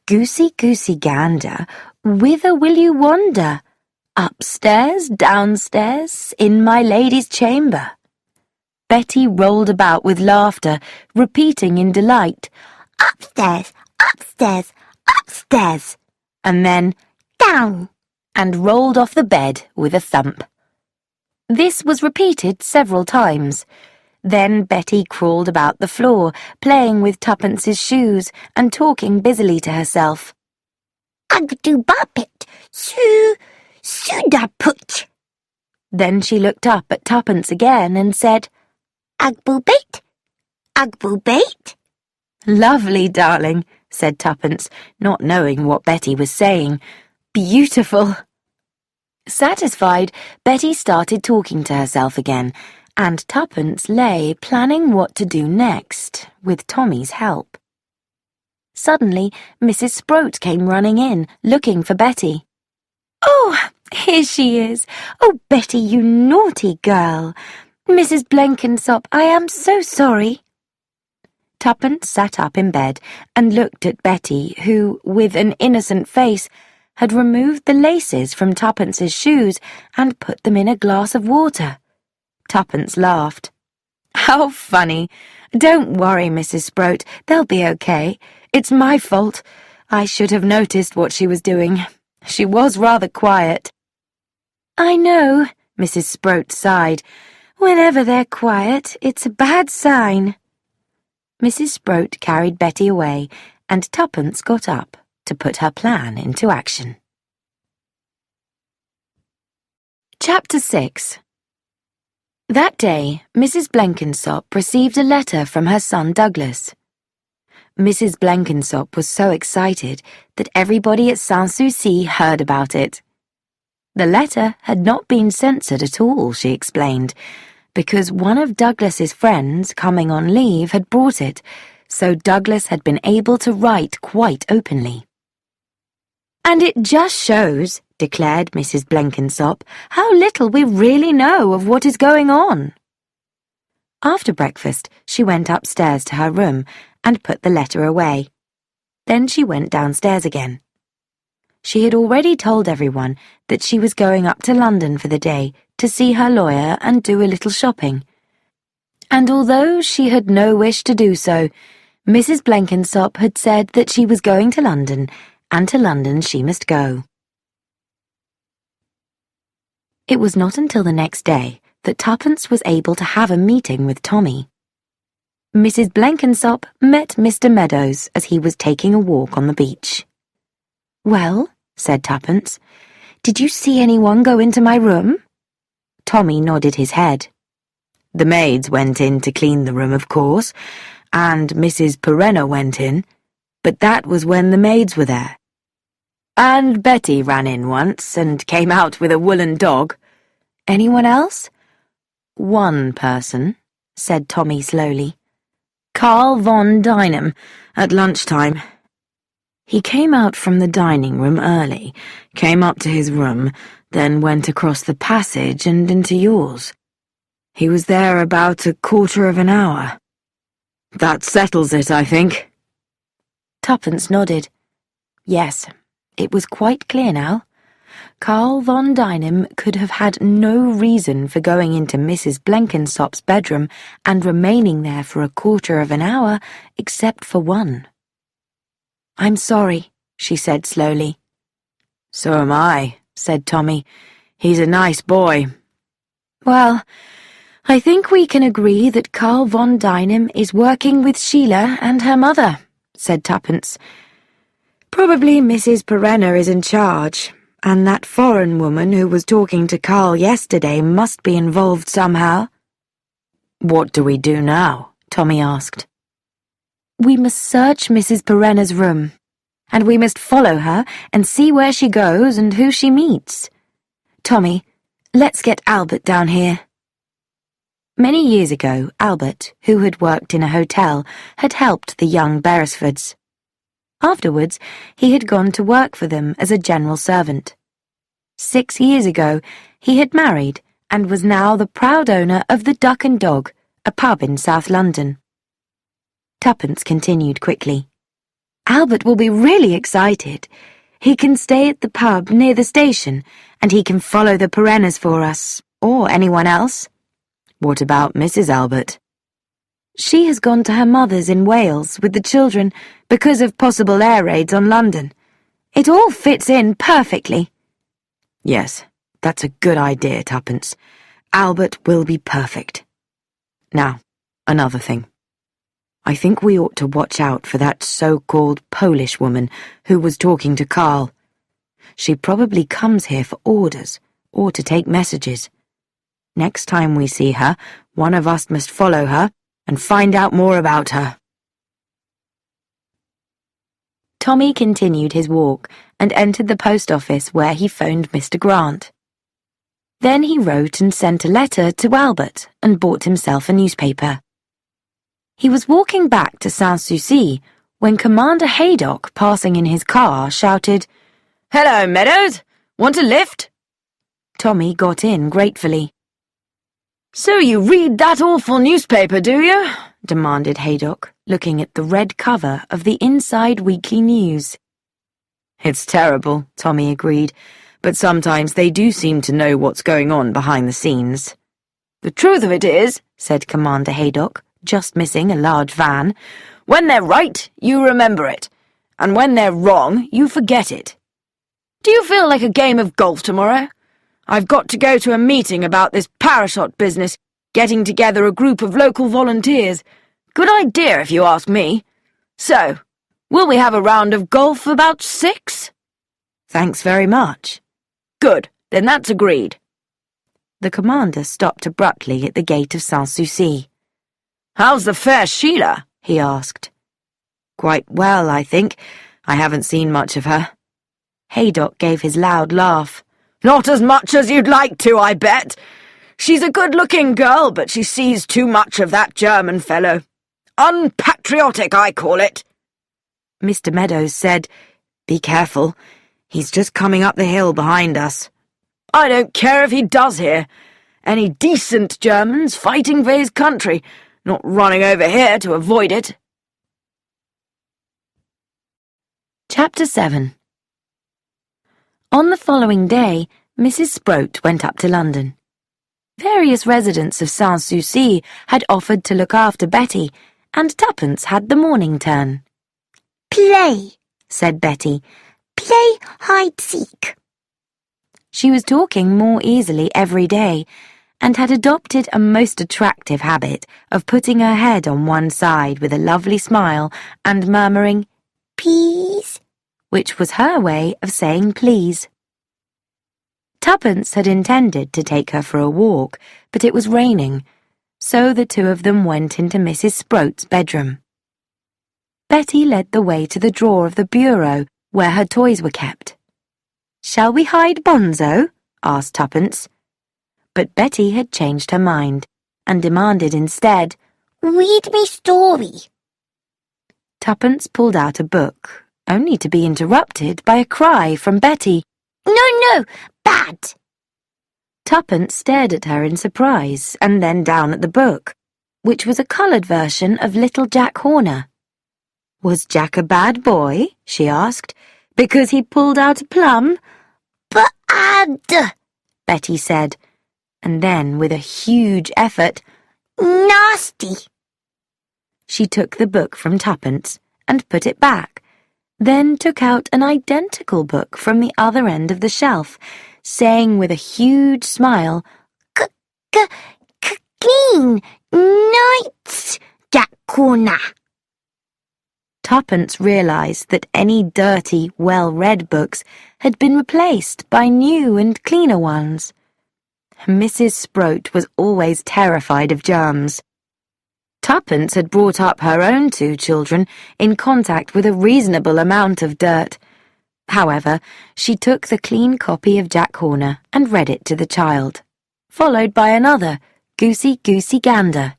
Goosey, goosey, gander, whither will you wander? Upstairs, downstairs, in my lady's chamber. Betty rolled about with laughter, repeating in delight, Upstairs, upstairs, upstairs, and then down, and rolled off the bed with a thump. This was repeated several times. Then Betty crawled about the floor, playing with Tuppence's shoes and talking busily to herself. Ugdo-buppet, Suda-put. Then she looked up at Tuppence again and said, Ugbo-bait, Ugbo-bait. Lovely, darling, said Tuppence, not knowing what Betty was saying. Beautiful. Satisfied, Betty started talking to herself again, and Tuppence lay planning what to do next, with Tommy's help. Suddenly, Mrs. Sproat came running in, looking for Betty. Oh, here she is. Oh, Betty, you naughty girl. Mrs. Blenkinsop, I am so sorry. Tuppence sat up in bed and looked at Betty, who, with an innocent face, had removed the laces from Tuppence's shoes and put them in a glass of water. Tuppence laughed. How funny. Don't worry, Mrs. Sproat, they'll be okay. It's my fault. I should have noticed what she was doing. She was rather quiet. I know, Mrs. Sproat sighed. Whenever they're quiet, it's a bad sign. Mrs. Sproat carried Betty away, and Tuppence got up to put her plan into action. Chapter 6. That day, Mrs. Blenkinsop received a letter from her son Douglas. Mrs. Blenkinsop was so excited that everybody at Sans-Souci heard about it. The letter had not been censored at all, she explained, because one of Douglas's friends coming on leave had brought it, so Douglas had been able to write quite openly. And it just shows, declared Mrs. Blenkinsop, how little we really know of what is going on. After breakfast, she went upstairs to her room and put the letter away. Then she went downstairs again. She had already told everyone that she was going up to London for the day to see her lawyer and do a little shopping. And although she had no wish to do so, Mrs. Blenkinsop had said that she was going to London, and to London she must go. It was not until the next day that Tuppence was able to have a meeting with Tommy. Mrs. Blenkinsop met Mr. Meadows as he was taking a walk on the beach. Well, said Tuppence, did you see anyone go into my room? Tommy nodded his head. The maids went in to clean the room, of course, and Mrs. Perenna went in, but that was when the maids were there. And Betty ran in once and came out with a woolen dog. Anyone else? One person, said Tommy slowly. Carl von Dynam, at lunchtime. He came out from the dining room early, came up to his room, then went across the passage and into yours. He was there about a quarter of an hour. That settles it, I think. Tuppence nodded. Yes, it was quite clear now. Carl von Dynam could have had no reason for going into Mrs. Blenkinsop's bedroom and remaining there for a quarter of an hour, except for one. I'm sorry, she said slowly. So am I, said Tommy. He's a nice boy. Well, I think we can agree that Carl von Deinem is working with Sheila and her mother, said Tuppence. Probably Mrs. Perenna is in charge, and that foreign woman who was talking to Carl yesterday must be involved somehow. What do we do now? Tommy asked. We must search Mrs. Perenna's room, and we must follow her and see where she goes and who she meets. Tommy, let's get Albert down here. Many years ago, Albert, who had worked in a hotel, had helped the young Beresfords. Afterwards, he had gone to work for them as a general servant. 6 years ago, he had married and was now the proud owner of the Duck and Dog, a pub in South London. Tuppence continued quickly. Albert will be really excited. He can stay at the pub near the station, and he can follow the Perennas for us, or anyone else. What about Mrs. Albert? She has gone to her mother's in Wales with the children because of possible air raids on London. It all fits in perfectly. Yes, that's a good idea, Tuppence. Albert will be perfect. Now, another thing. I think we ought to watch out for that so-called Polish woman who was talking to Carl. She probably comes here for orders or to take messages. Next time we see her, one of us must follow her and find out more about her. Tommy continued his walk and entered the post office where he phoned Mr. Grant. Then he wrote and sent a letter to Albert and bought himself a newspaper. He was walking back to Sans-Souci when Commander Haydock, passing in his car, shouted, "Hello, Meadows! Want a lift?" Tommy got in gratefully. "So you read that awful newspaper, do you?" demanded Haydock, looking at the red cover of the Inside Weekly News. "It's terrible," Tommy agreed, "but sometimes they do seem to know what's going on behind the scenes." "The truth of it is," said Commander Haydock, just missing a large van, "when they're right, you remember it, and when they're wrong, you forget it. Do you feel like a game of golf tomorrow? I've got to go to a meeting about this parachute business, getting together a group of local volunteers. Good idea, if you ask me. So, will we have a round of golf about 6? "Thanks very much." "Good, then that's agreed." The commander stopped abruptly at the gate of Sans-Souci. "How's the fair Sheila?" he asked. "Quite well, I think. I haven't seen much of her." Haydock gave his loud laugh. "Not as much as you'd like to, I bet. She's a good-looking girl, but she sees too much of that German fellow. Unpatriotic, I call it." Mr. Meadows said, "Be careful. He's just coming up the hill behind us." "I don't care if he does here. Any decent German's fighting for his country, not running over here to avoid it." Chapter 7. On the following day, Mrs. Sproat went up to London. Various residents of Sans-Souci had offered to look after Betty, and Tuppence had the morning turn. "Play," said Betty. "Play hide-seek." She was talking more easily every day, and had adopted a most attractive habit of putting her head on one side with a lovely smile and murmuring, "Please," which was her way of saying please. Tuppence had intended to take her for a walk, but it was raining, so the two of them went into Mrs. Sproat's bedroom. Betty led the way to the drawer of the bureau where her toys were kept. "Shall we hide Bonzo?" asked Tuppence. But Betty had changed her mind, and demanded instead, "Read me story." Tuppence pulled out a book, only to be interrupted by a cry from Betty. No, bad." Tuppence stared at her in surprise, and then down at the book, which was a coloured version of Little Jack Horner. Was Jack a bad boy, she asked, because he pulled out a plum? "Bad," Betty said, and then, with a huge effort, "Nasty." She took the book from Tuppence and put it back, then took out an identical book from the other end of the shelf, saying with a huge smile, clean. Nice, Jack Corner. Tuppence realised that any dirty, well-read books had been replaced by new and cleaner ones. Mrs. Sproat was always terrified of germs. Tuppence had brought up her own 2 children in contact with a reasonable amount of dirt. However, she took the clean copy of Jack Horner and read it to the child, followed by another, Goosey Goosey Gander.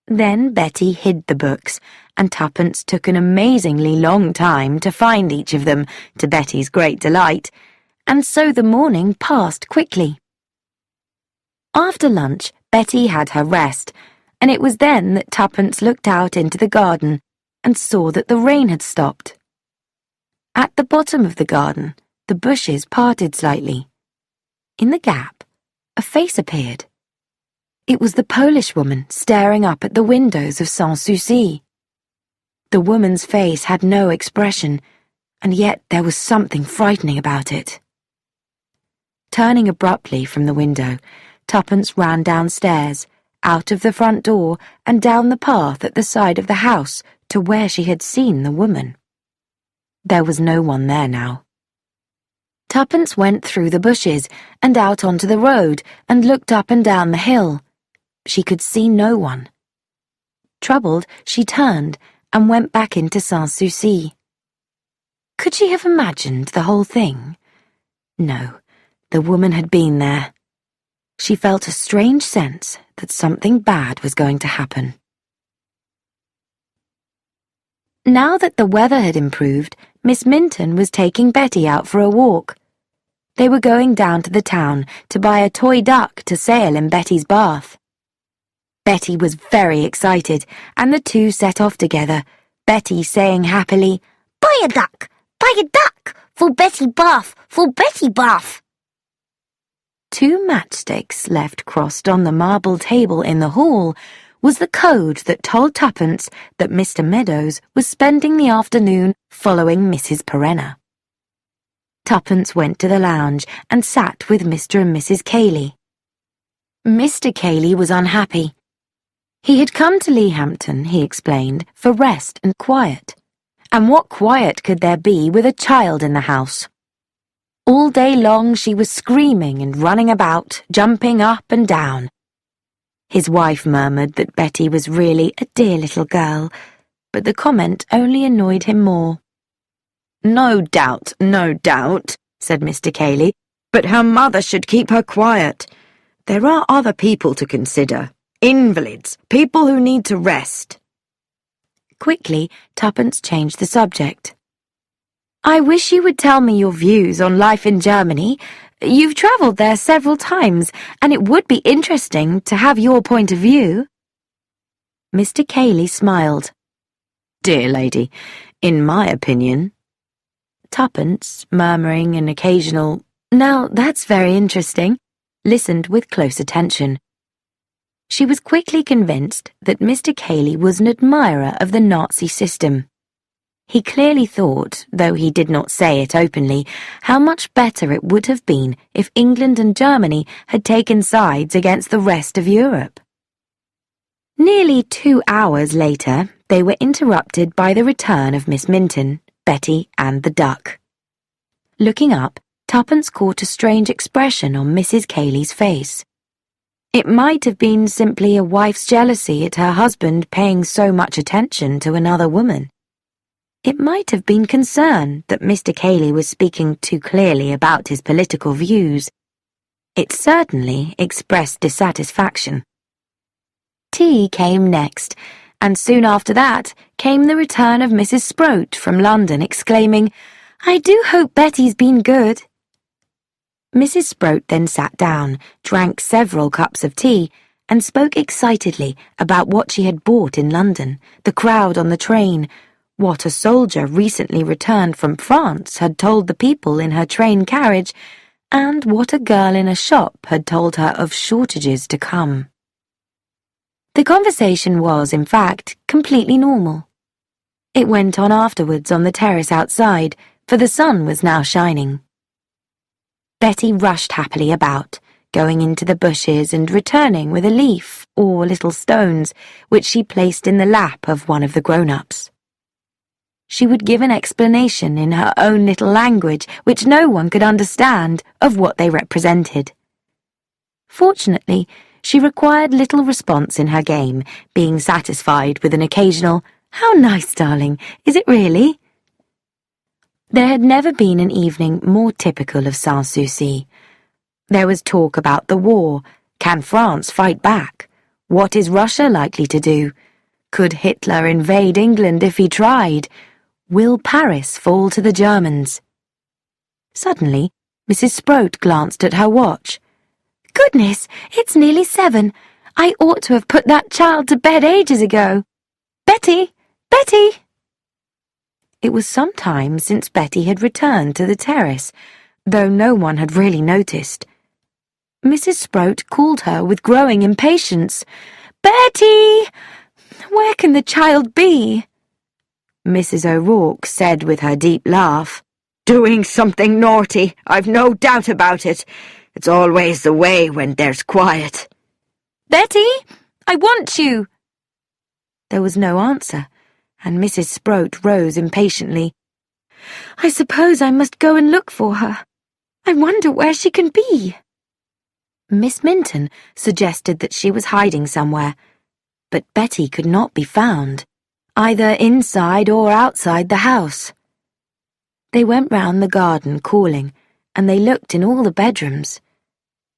Then Betty hid the books, and Tuppence took an amazingly long time to find each of them, to Betty's great delight, and so the morning passed quickly. After lunch, Betty had her rest, and it was then that Tuppence looked out into the garden and saw that the rain had stopped. At the bottom of the garden, the bushes parted slightly. In the gap, a face appeared. It was the Polish woman staring up at the windows of Sans Souci. The woman's face had no expression, and yet there was something frightening about it. Turning abruptly from the window, Tuppence ran downstairs, out of the front door and down the path at the side of the house to where she had seen the woman. There was no one there now. Tuppence went through the bushes and out onto the road and looked up and down the hill. She could see no one. Troubled, she turned and went back into Sans Souci. Could she have imagined the whole thing? No, the woman had been there. She felt a strange sense that something bad was going to happen. Now that the weather had improved, Miss Minton was taking Betty out for a walk. They were going down to the town to buy a toy duck to sail in Betty's bath. Betty was very excited, and the 2 set off together, Betty saying happily, Buy a duck, for Betty Bath, for Betty Bath. 2 matchsticks left crossed on the marble table in the hall was the code that told Tuppence that Mr. Meadows was spending the afternoon following Mrs. Perenna. Tuppence went to the lounge and sat with Mr. and Mrs. Cayley. Mr. Cayley was unhappy. He had come to Leahampton, he explained, for rest and quiet. And what quiet could there be with a child in the house? All day long she was screaming and running about, jumping up and down. His wife murmured that Betty was really a dear little girl, but the comment only annoyed him more. No doubt, said Mr. Cayley, but her mother should keep her quiet. There are other people to consider. Invalids, people who need to rest. Quickly, Tuppence changed the subject. I wish you would tell me your views on life in Germany. You've travelled there several times, and it would be interesting to have your point of view. Mr. Cayley smiled. Dear lady, in my opinion. Tuppence, murmuring an occasional, Now that's very interesting, listened with close attention. She was quickly convinced that Mr. Cayley was an admirer of the Nazi system. He clearly thought, though he did not say it openly, how much better it would have been if England and Germany had taken sides against the rest of Europe. Nearly 2 hours later, they were interrupted by the return of Miss Minton, Betty, and the duck. Looking up, Tuppence caught a strange expression on Mrs. Cayley's face. It might have been simply a wife's jealousy at her husband paying so much attention to another woman. It might have been concern that Mr. Cayley was speaking too clearly about his political views. It certainly expressed dissatisfaction. Tea came next, and soon after that came the return of Mrs. Sproat from London, exclaiming, I do hope Betty's been good. Mrs. Sproat then sat down, drank several cups of tea, and spoke excitedly about what she had bought in London, the crowd on the train, what a soldier recently returned from France had told the people in her train carriage, and what a girl in a shop had told her of shortages to come. The conversation was, in fact, completely normal. It went on afterwards on the terrace outside, for the sun was now shining. Betty rushed happily about, going into the bushes and returning with a leaf or little stones, which she placed in the lap of one of the grown-ups. She would give an explanation in her own little language, which no one could understand, of what they represented. Fortunately, she required little response in her game, being satisfied with an occasional, "How nice, darling, is it really?" There had never been an evening more typical of Sans-Souci. There was talk about the war. Can France fight back? What is Russia likely to do? Could Hitler invade England if he tried? Will Paris fall to the Germans? Suddenly, Mrs. Sproat glanced at her watch. Goodness, it's nearly 7. I ought to have put that child to bed ages ago. Betty! Betty! It was some time since Betty had returned to the terrace, though no one had really noticed. Mrs. Sproat called her with growing impatience. Betty! Where can the child be? Mrs. O'Rourke said with her deep laugh, "Doing something naughty, I've no doubt about it. It's always the way when there's quiet." Betty, I want you. There was no answer, and Mrs. Sproat rose impatiently. I suppose I must go and look for her. I wonder where she can be. Miss Minton suggested that she was hiding somewhere, but Betty could not be found, either inside or outside the house. They went round the garden calling, and they looked in all the bedrooms.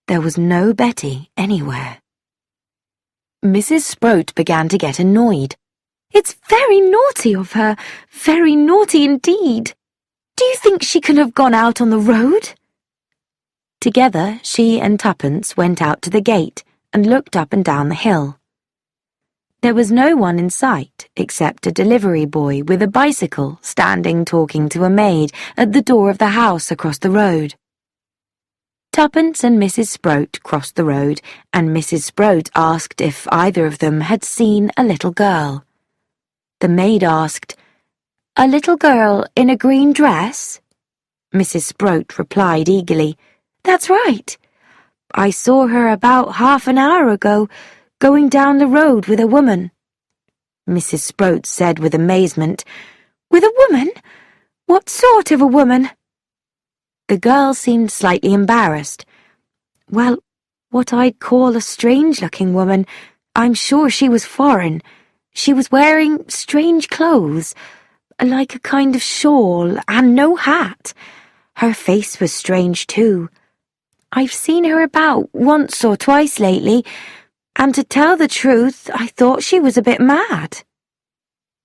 There was no Betty anywhere. Mrs. Sproat began to get annoyed. It's very naughty of her, very naughty indeed. Do you think she can have gone out on the road? Together, she and Tuppence went out to the gate and looked up and down the hill. There was no one in sight except a delivery boy with a bicycle standing talking to a maid at the door of the house across the road. Tuppence and Mrs. Sproat crossed the road, and Mrs. Sproat asked if either of them had seen a little girl. The maid asked, "A little girl in a green dress?" Mrs. Sproat replied eagerly, "That's right. I saw her about half an hour ago, going down the road with a woman." Mrs. Sproat said with amazement, With a woman? What sort of a woman? The girl seemed slightly embarrassed. Well, what I'd call a strange-looking woman. I'm sure she was foreign. She was wearing strange clothes, like a kind of shawl, and no hat. Her face was strange, too. I've seen her about once or twice lately, and to tell the truth, I thought she was a bit mad.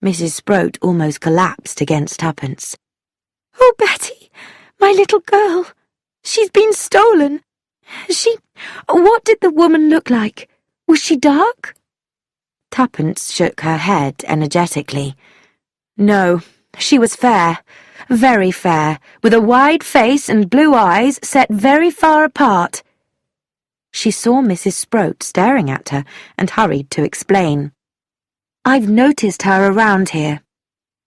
Mrs. Sproat almost collapsed against Tuppence. Oh, Betty, my little girl, she's been stolen. What did the woman look like? Was she dark? Tuppence shook her head energetically. No, she was fair, very fair, with a wide face and blue eyes set very far apart. She saw Mrs. Sproat staring at her and hurried to explain. I've noticed her around here.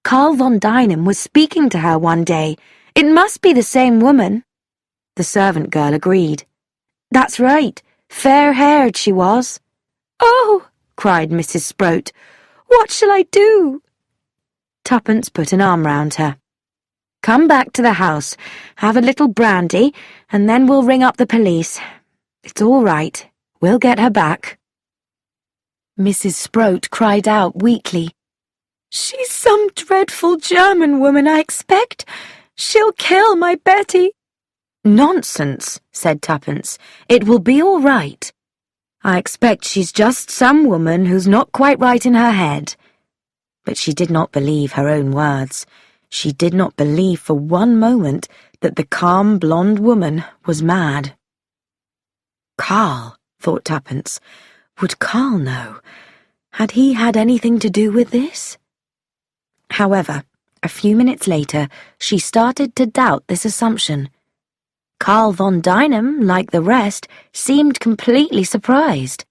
Carl von Dynam was speaking to her one day. It must be the same woman. The servant girl agreed. That's right, fair-haired she was. Oh, cried Mrs. Sproat, what shall I do? Tuppence put an arm round her. Come back to the house, have a little brandy, and then we'll ring up the police. It's all right. We'll get her back. Mrs. Sproat cried out weakly. She's some dreadful German woman, I expect. She'll kill my Betty. Nonsense, said Tuppence. It will be all right. I expect she's just some woman who's not quite right in her head. But she did not believe her own words. She did not believe for one moment that the calm blonde woman was mad. Carl, thought Tuppence. Would Carl know? Had he had anything to do with this? However, a few minutes later, she started to doubt this assumption. Carl von Dynam, like the rest, seemed completely surprised.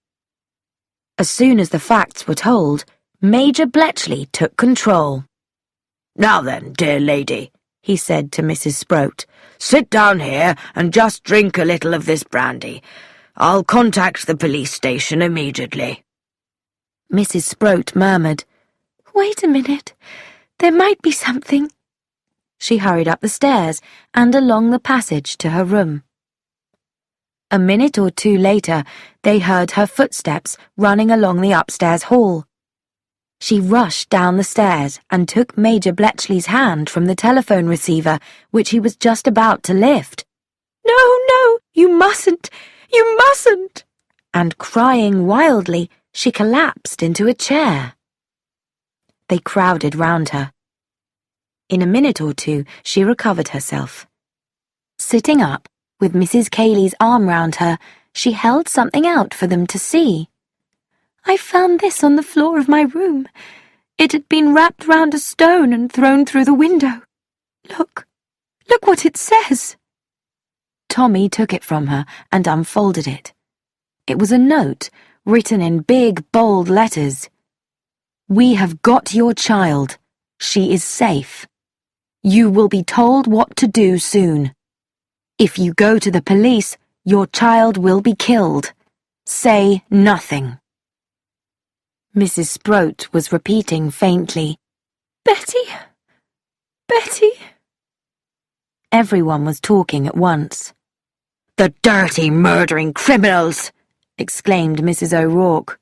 As soon as the facts were told, Major Bletchley took control. Now then, dear lady, he said to Mrs. Sproat, sit down here and just drink a little of this brandy. I'll contact the police station immediately." Mrs. Sproat murmured, "Wait a minute. There might be something." She hurried up the stairs and along the passage to her room. A minute or two later, they heard her footsteps running along the upstairs hall. She rushed down the stairs and took Major Bletchley's hand from the telephone receiver, which he was just about to lift. "No, no, you mustn't! You mustn't!" And crying wildly, she collapsed into a chair. They crowded round her. In a minute or two, she recovered herself. Sitting up, with Mrs. Cayley's arm round her, she held something out for them to see. "I found this on the floor of my room. It had been wrapped round a stone and thrown through the window. Look what it says." Tommy took it from her and unfolded it. It was a note, written in big, bold letters. "We have got your child. She is safe. You will be told what to do soon. If you go to the police, your child will be killed. Say nothing." Mrs. Sproat was repeating faintly, "Betty, Betty." Everyone was talking at once. "The dirty, murdering criminals!" exclaimed Mrs. O'Rourke.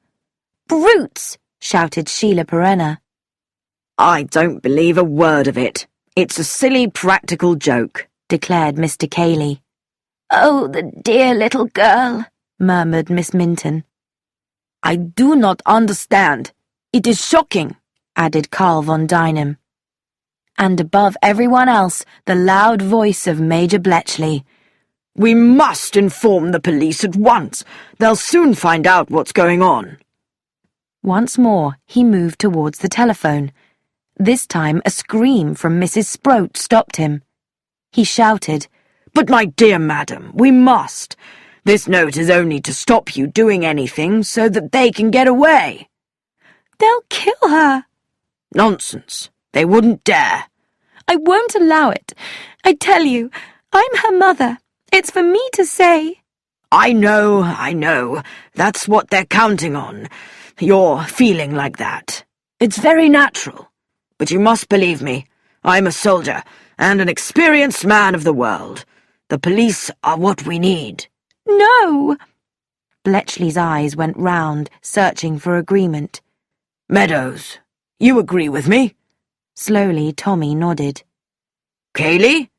Brutes! Shouted Sheila Perenna. "I don't believe a word of it. It's a silly practical joke," declared Mr. Cayley. Oh, the dear little girl, murmured Miss Minton. "I do not understand. It is shocking," added Carl von Dynam. And above everyone else, the loud voice of Major Bletchley. "We must inform the police at once. They'll soon find out what's going on." Once more, he moved towards the telephone. This time, a scream from Mrs. Sproat stopped him. He shouted, "But my dear madam, we must. This note is only to stop you doing anything so that they can get away." They'll kill her. "Nonsense. They wouldn't dare." I won't allow it. I tell you, I'm her mother. It's for me to say. I know. That's what they're counting on. You're feeling like that. It's very natural. But you must believe me. I'm a soldier and an experienced man of the world. The police are what we need." No. Bletchley's eyes went round, searching for agreement. "Meadows, you agree with me?" Slowly, Tommy nodded. "Cayley?"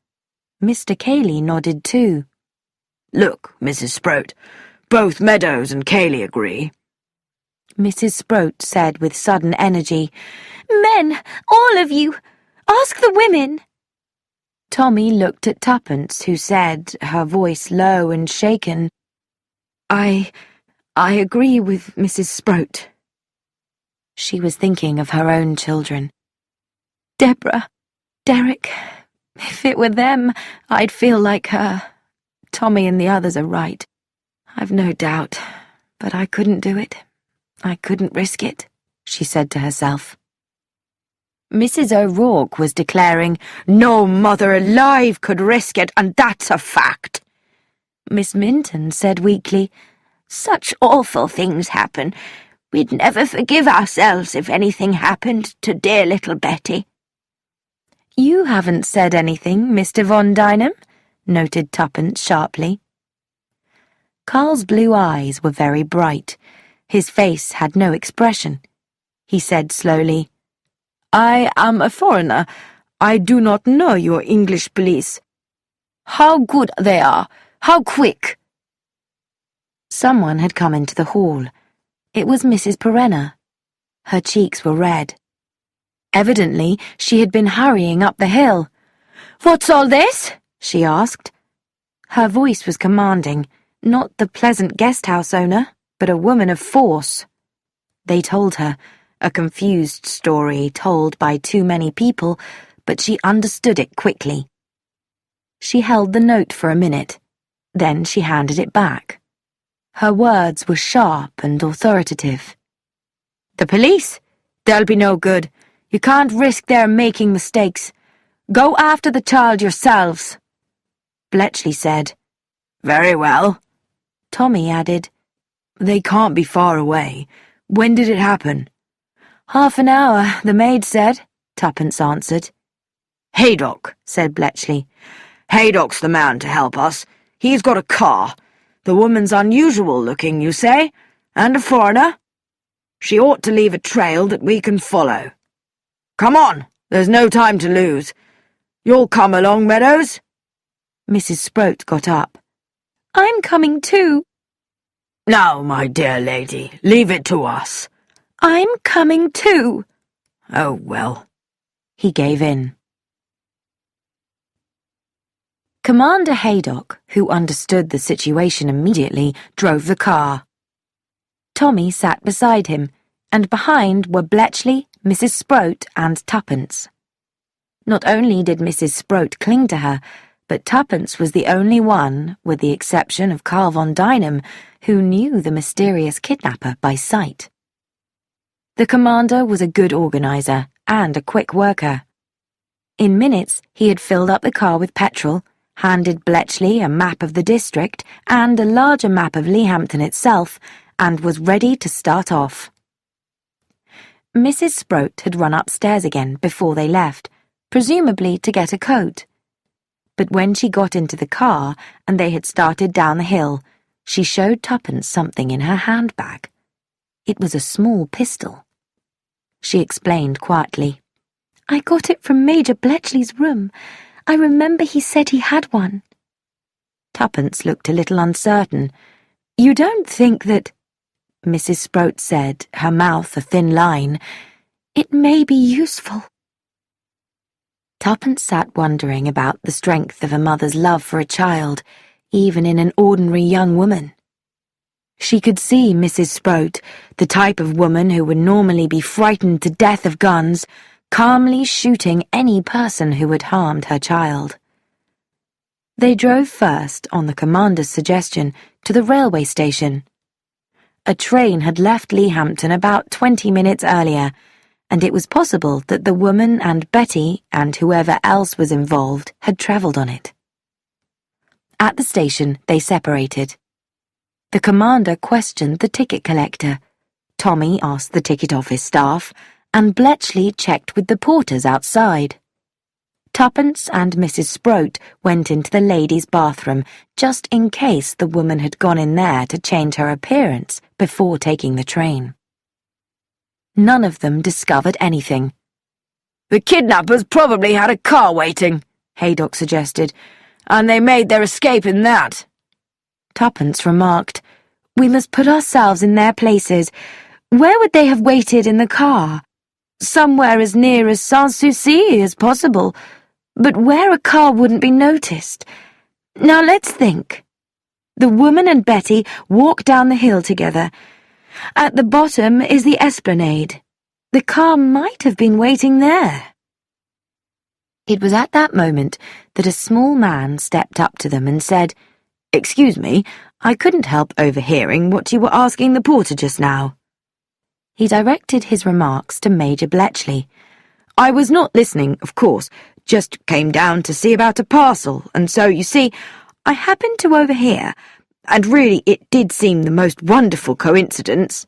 Mr. Cayley nodded too. "Look, Mrs. Sproat, both Meadows and Cayley agree." Mrs. Sproat said with sudden energy, Men, all of you, ask the women. Tommy looked at Tuppence, who said, her voice low and shaken, I agree with Mrs. Sproat." She was thinking of her own children. "Deborah, Derek, if it were them, I'd feel like her. Tommy and the others are right. I've no doubt, but I couldn't do it. I couldn't risk it," she said to herself. Mrs. O'Rourke was declaring, "No mother alive could risk it, and that's a fact." Miss Minton said weakly, Such awful things happen. We'd never forgive ourselves if anything happened to dear little Betty. "You haven't said anything, Mr. von Dynam," noted Tuppence sharply. Carl's blue eyes were very bright. His face had no expression. He said slowly, "I am a foreigner. I do not know your English police. How good they are! How quick!" Someone had come into the hall. It was Mrs. Perenna. Her cheeks were red. Evidently, she had been hurrying up the hill. "What's all this?" she asked. Her voice was commanding, not the pleasant guest-house owner, but a woman of force. They told her, a confused story told by too many people, but she understood it quickly. She held the note for a minute, then she handed it back. Her words were sharp and authoritative. "The police? They'll be no good. You can't risk their making mistakes. Go after the child yourselves." Bletchley said, "Very well." Tommy added, They can't be far away. When did it happen? "Half an hour, the maid said," Tuppence answered. Haydock, said Bletchley. Haydock's the man to help us. He's got a car. The woman's unusual looking, you say? And a foreigner? She ought to leave a trail that we can follow. Come on, there's no time to lose. You'll come along, Meadows? Mrs. Sproat got up. "I'm coming too." Now, my dear lady, leave it to us. "I'm coming too." Oh, well. He gave in. Commander Haydock, who understood the situation immediately, drove the car. Tommy sat beside him, and behind were Bletchley, Mrs. Sproat, and Tuppence. Not only did Mrs. Sproat cling to her, but Tuppence was the only one, with the exception of Carl von Dynam, who knew the mysterious kidnapper by sight. The commander was a good organizer and a quick worker. In minutes, he had filled up the car with petrol, handed Bletchley a map of the district and a larger map of Leahampton itself, and was ready to start off. Mrs. Sproat had run upstairs again before they left, presumably to get a coat. But when she got into the car and they had started down the hill, she showed Tuppence something in her handbag. It was a small pistol. She explained quietly, "I got it from Major Bletchley's room. I remember he said he had one." Tuppence looked a little uncertain. "You don't think that—" Mrs. Sproat said, her mouth a thin line, "It may be useful." Tuppence sat wondering about the strength of a mother's love for a child, even in an ordinary young woman. She could see Mrs. Sproat, the type of woman who would normally be frightened to death of guns, calmly shooting any person who had harmed her child. They drove first, on the commander's suggestion, to the railway station. A train had left Leahampton about 20 minutes earlier, and it was possible that the woman and Betty and whoever else was involved had travelled on it. At the station, they separated. The commander questioned the ticket collector. Tommy asked the ticket office staff, and Bletchley checked with the porters outside. Tuppence and Mrs. Sproat went into the ladies' bathroom just in case the woman had gone in there to change her appearance before taking the train. None of them discovered anything. "The kidnappers probably had a car waiting," Haydock suggested, "and they made their escape in that." Tuppence remarked, "We must put ourselves in their places. Where would they have waited in the car? Somewhere as near as Sans-Souci as possible, but where a car wouldn't be noticed. Now let's think. The woman and Betty walk down the hill together. At the bottom is the esplanade. The car might have been waiting there." It was at that moment that a small man stepped up to them and said, "Excuse me, I couldn't help overhearing what you were asking the porter just now." He directed his remarks to Major Bletchley. "I was not listening, of course, just came down to see about a parcel, and so, you see, I happened to overhear, and really it did seem the most wonderful coincidence."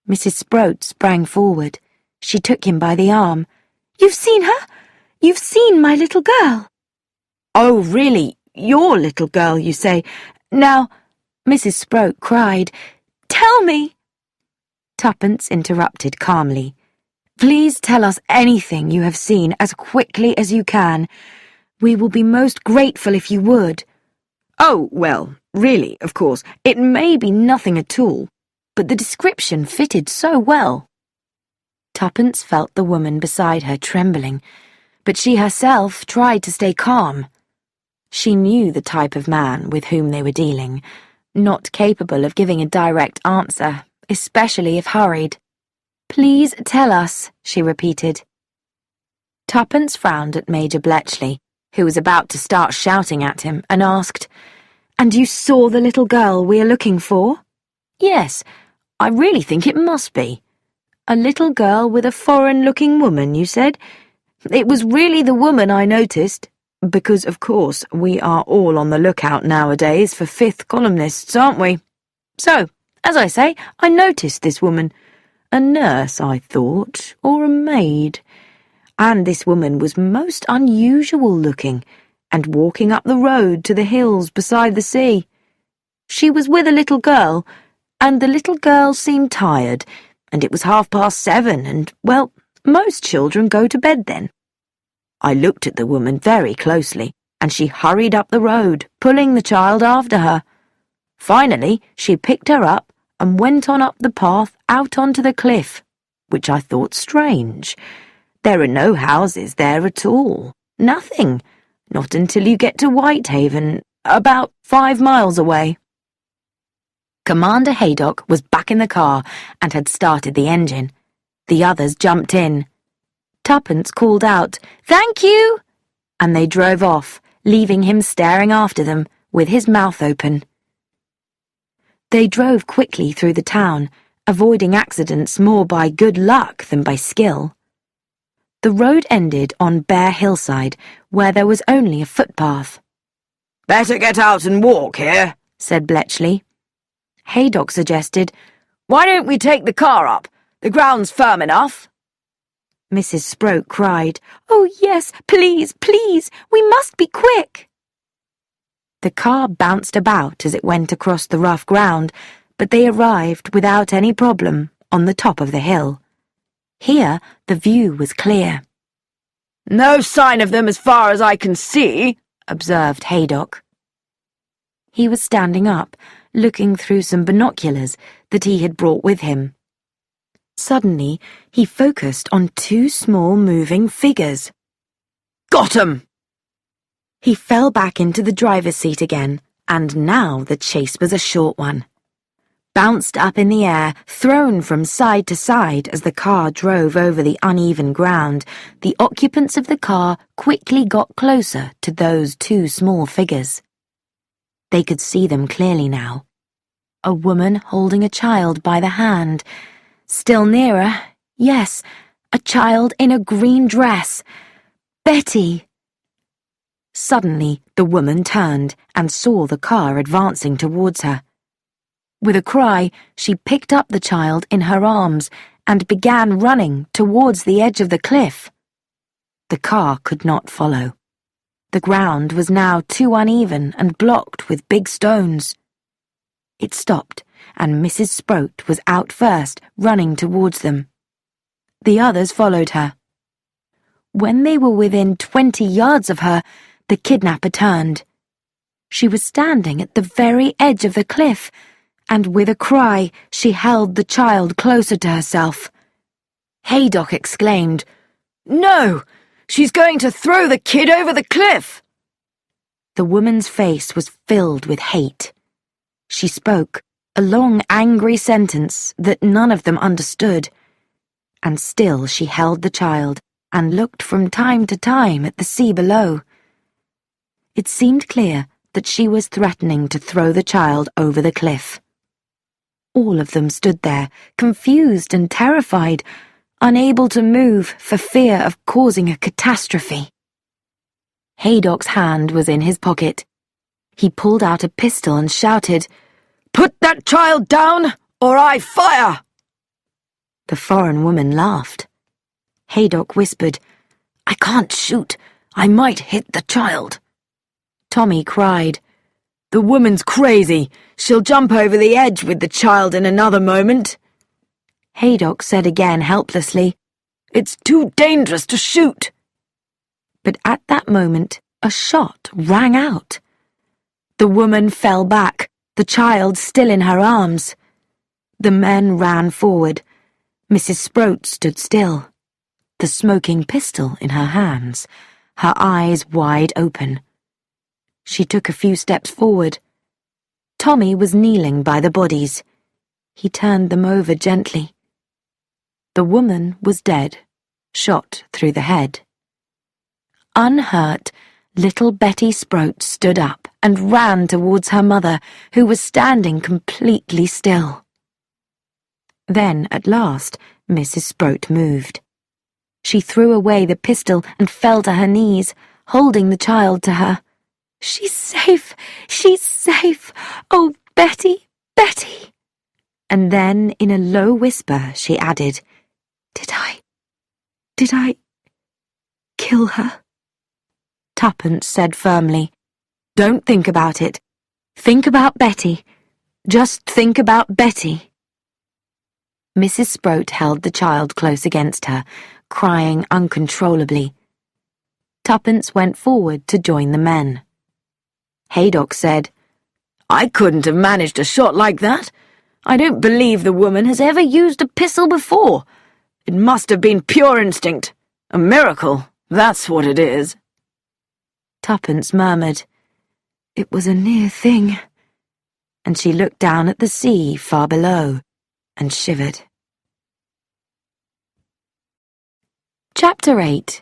Mrs. Sproat sprang forward. She took him by the arm. "You've seen her? You've seen my little girl?" "Oh, really? Your little girl, you say? Now—" Mrs. Sproat cried, "Tell me!" Tuppence interrupted calmly. "Please tell us anything you have seen as quickly as you can. We will be most grateful if you would." "Oh, well, really, of course, it may be nothing at all, but the description fitted so well." Tuppence felt the woman beside her trembling, but she herself tried to stay calm. She knew the type of man with whom they were dealing, not capable of giving a direct answer, especially if hurried. "Please tell us," she repeated. Tuppence frowned at Major Bletchley, who was about to start shouting at him, and asked, "And you saw the little girl we are looking for?" "Yes, I really think it must be." "A little girl with a foreign-looking woman, you said?" "It was really the woman I noticed, because, of course, we are all on the lookout nowadays for fifth columnists, aren't we?" So, as I say, I noticed this woman. A nurse, I thought, or a maid. And this woman was most unusual looking, and walking up the road to the hills beside the sea. She was with a little girl, and the little girl seemed tired, and it was 7:30, and, well, most children go to bed then. I looked at the woman very closely, and she hurried up the road, pulling the child after her. Finally, she picked her up and went on up the path out onto the cliff, which I thought strange. There are no houses there at all. Nothing. Not until you get to Whitehaven, about 5 miles away. Commander Haydock was back in the car and had started the engine. The others jumped in. Tuppence called out, "Thank you!" and they drove off, leaving him staring after them with his mouth open. They drove quickly through the town, avoiding accidents more by good luck than by skill. The road ended on bare hillside, where there was only a footpath. "Better get out and walk here," said Bletchley. Haydock suggested, "Why don't we take the car up? The ground's firm enough." Mrs. Sproat cried, "Oh, yes, please, please, we must be quick." The car bounced about as it went across the rough ground, but they arrived without any problem on the top of the hill. Here the view was clear. "No sign of them as far as I can see," observed Haydock. He was standing up, looking through some binoculars that he had brought with him. Suddenly, he focused on 2 small moving figures. "Got 'em!" He fell back into the driver's seat again, and now the chase was a short one. Bounced up in the air, thrown from side to side as the car drove over the uneven ground, the occupants of the car quickly got closer to those 2 small figures. They could see them clearly now. A woman holding a child by the hand. Still nearer, yes, a child in a green dress. Betty! Suddenly, the woman turned and saw the car advancing towards her. With a cry, she picked up the child in her arms and began running towards the edge of the cliff. The car could not follow. The ground was now too uneven and blocked with big stones. It stopped, and Mrs. Sproat was out first, running towards them. The others followed her. When they were within 20 yards of her, the kidnapper turned. She was standing at the very edge of the cliff, and with a cry, she held the child closer to herself. Haydock exclaimed, "No! She's going to throw the kid over the cliff!" The woman's face was filled with hate. She spoke, a long, angry sentence that none of them understood. And still she held the child and looked from time to time at the sea below. It seemed clear that she was threatening to throw the child over the cliff. All of them stood there, confused and terrified, unable to move for fear of causing a catastrophe. Haydock's hand was in his pocket. He pulled out a pistol and shouted, "Put that child down, or I fire!" The foreign woman laughed. Haydock whispered, "I can't shoot. I might hit the child." Tommy cried, "The woman's crazy. She'll jump over the edge with the child in another moment." Haydock said again helplessly, "It's too dangerous to shoot." But at that moment, a shot rang out. The woman fell back, the child still in her arms. The men ran forward. Mrs. Sproat stood still, the smoking pistol in her hands, her eyes wide open. She took a few steps forward. Tommy was kneeling by the bodies. He turned them over gently. The woman was dead, shot through the head. Unhurt, little Betty Sproat stood up and ran towards her mother, who was standing completely still. Then, at last, Mrs. Sproat moved. She threw away the pistol and fell to her knees, holding the child to her. "She's safe! She's safe! Oh, Betty, Betty! And then, in a low whisper, she added, Did I kill her? Tuppence said firmly, Don't think about it. Think about Betty. Just think about Betty. Mrs. Sproat held the child close against her, crying uncontrollably. Tuppence went forward to join the men. Haydock said, I couldn't have managed a shot like that. I don't believe the woman has ever used a pistol before. It must have been pure instinct. A miracle, that's what it is. Tuppence murmured, It was a near thing. And she looked down at the sea far below and shivered. Chapter 8.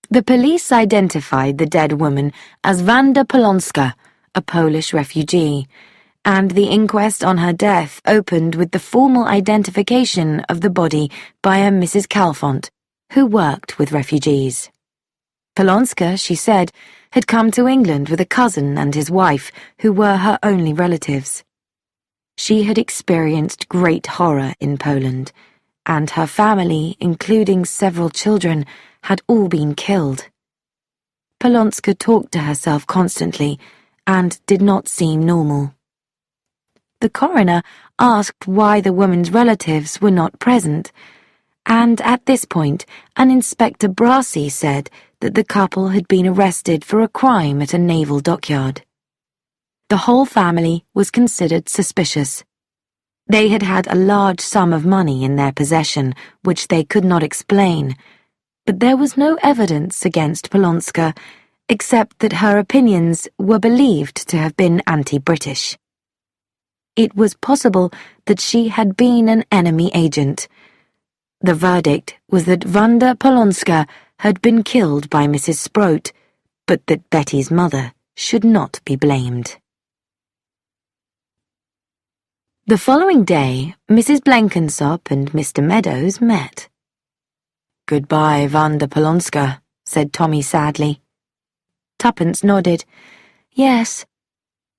The police identified the dead woman as Wanda Polonska, a Polish refugee, and the inquest on her death opened with the formal identification of the body by a Mrs. Calfont, who worked with refugees. Polonska, she said, had come to England with a cousin and his wife, who were her only relatives. She had experienced great horror in Poland, and her family, including several children, had all been killed. Polonska talked to herself constantly and did not seem normal. The coroner asked why the woman's relatives were not present, and at this point, an Inspector Brassey said that the couple had been arrested for a crime at a naval dockyard. The whole family was considered suspicious. They had had a large sum of money in their possession, which they could not explain, but there was no evidence against Polonska, except that her opinions were believed to have been anti-British. It was possible that she had been an enemy agent. The verdict was that Wanda Polonska had been killed by Mrs. Sproat, but that Betty's mother should not be blamed. The following day, Mrs. Blenkinsop and Mr. Meadows met. "Goodbye, Wanda Polonska," said Tommy sadly. Tuppence nodded. "Yes,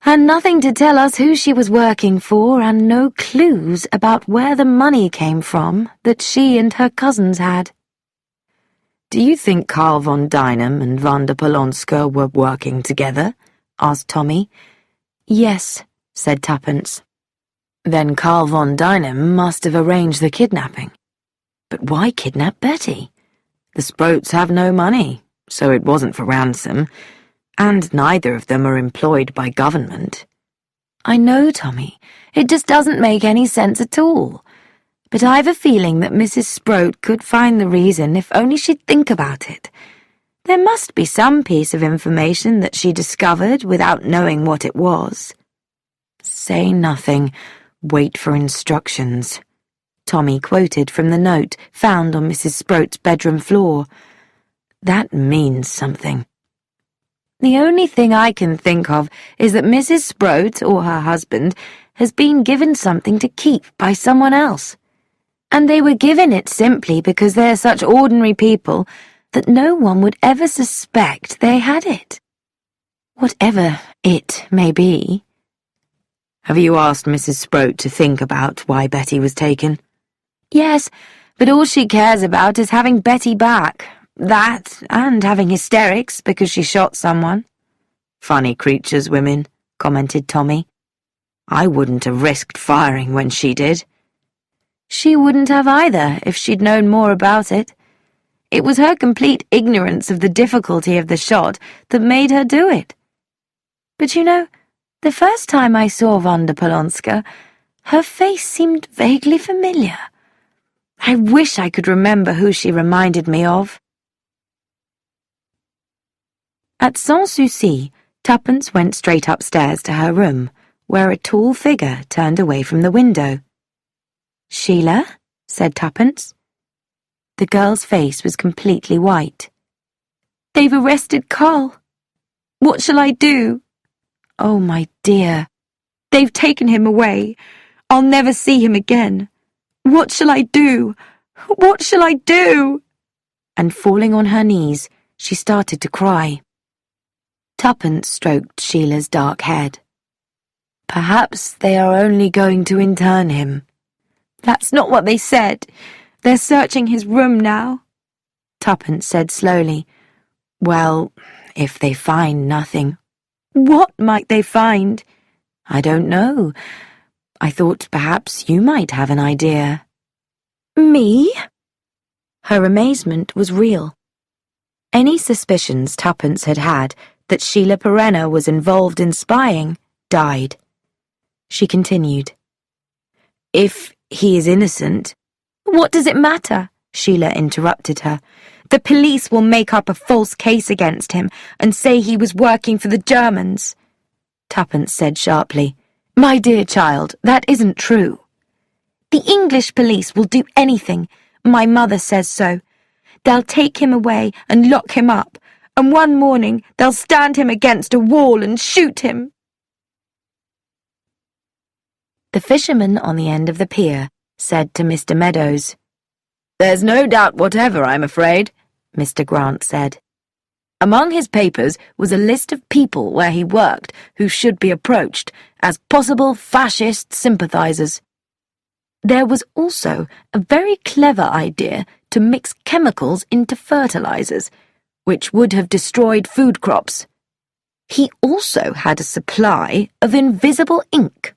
and nothing to tell us who she was working for, and no clues about where the money came from that she and her cousins had." "Do you think Karl von Dynam and Wanda Polonska were working together?" asked Tommy. "Yes," said Tuppence. "Then Karl von Dynam must have arranged the kidnapping. But why kidnap Betty? The Sproats have no money, so it wasn't for ransom, and neither of them are employed by government." "I know, Tommy. It just doesn't make any sense at all. But I've a feeling that Mrs. Sproat could find the reason if only she'd think about it. There must be some piece of information that she discovered without knowing what it was." "Say nothing. Wait for instructions," Tommy quoted from the note found on Mrs. Sproat's bedroom floor. "That means something." "The only thing I can think of is that Mrs. Sproat, or her husband, has been given something to keep by someone else. And they were given it simply because they're such ordinary people that no one would ever suspect they had it. Whatever it may be." "Have you asked Mrs. Sproat to think about why Betty was taken?" "Yes, but all she cares about is having Betty back. That, and having hysterics because she shot someone." "Funny creatures, women," commented Tommy. "I wouldn't have risked firing when she did." "She wouldn't have either if she'd known more about it. It was her complete ignorance of the difficulty of the shot that made her do it. But you know, the first time I saw Wanda Polonska, her face seemed vaguely familiar. I wish I could remember who she reminded me of." At Sans-Souci, Tuppence went straight upstairs to her room, where a tall figure turned away from the window. "Sheila?" said Tuppence. The girl's face was completely white. "They've arrested Karl. What shall I do?" "Oh, my dear." "They've taken him away. I'll never see him again. What shall I do? What shall I do?" And falling on her knees, she started to cry. Tuppence stroked Sheila's dark head. Perhaps they are only going to intern him. That's not what they said. They're searching his room now, Tuppence said slowly. Well, if they find nothing. What might they find? I don't know. I thought perhaps you might have an idea. Me? Her amazement was real. Any suspicions Tuppence had had that Sheila Perenna was involved in spying died. She continued. If he is innocent— What does it matter? Sheila interrupted her. The police will make up a false case against him and say he was working for the Germans. Tuppence said sharply. My dear child, that isn't true. The English police will do anything. My mother says so. They'll take him away and lock him up, and one morning they'll stand him against a wall and shoot him. The fisherman on the end of the pier said to Mr. Meadows. There's no doubt whatever, I'm afraid, Mr. Grant said. Among his papers was a list of people where he worked who should be approached as possible fascist sympathizers. There was also a very clever idea to mix chemicals into fertilizers, which would have destroyed food crops. He also had a supply of invisible ink.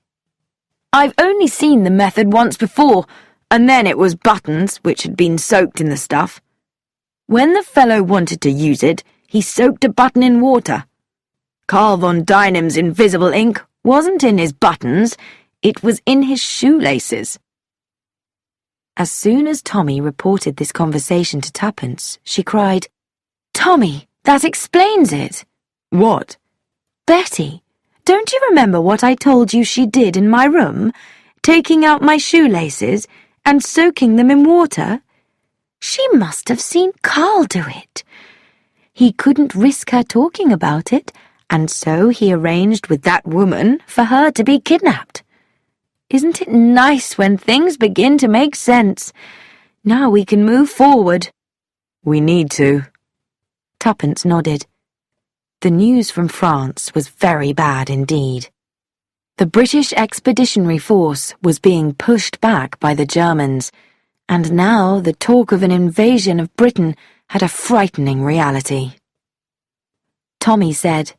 I've only seen the method once before, and then it was buttons which had been soaked in the stuff. When the fellow wanted to use it, he soaked a button in water. Carl von Dynam's invisible ink wasn't in his buttons, it was in his shoelaces. As soon as Tommy reported this conversation to Tuppence, she cried, Tommy, that explains it. What? Betty, don't you remember what I told you she did in my room, taking out my shoelaces and soaking them in water? She must have seen Carl do it. He couldn't risk her talking about it, and so he arranged with that woman for her to be kidnapped. Isn't it nice when things begin to make sense? Now we can move forward. We need to. Tuppence nodded. The news from France was very bad indeed. The British Expeditionary Force was being pushed back by the Germans, and now the talk of an invasion of Britain had a frightening reality. Tommy said,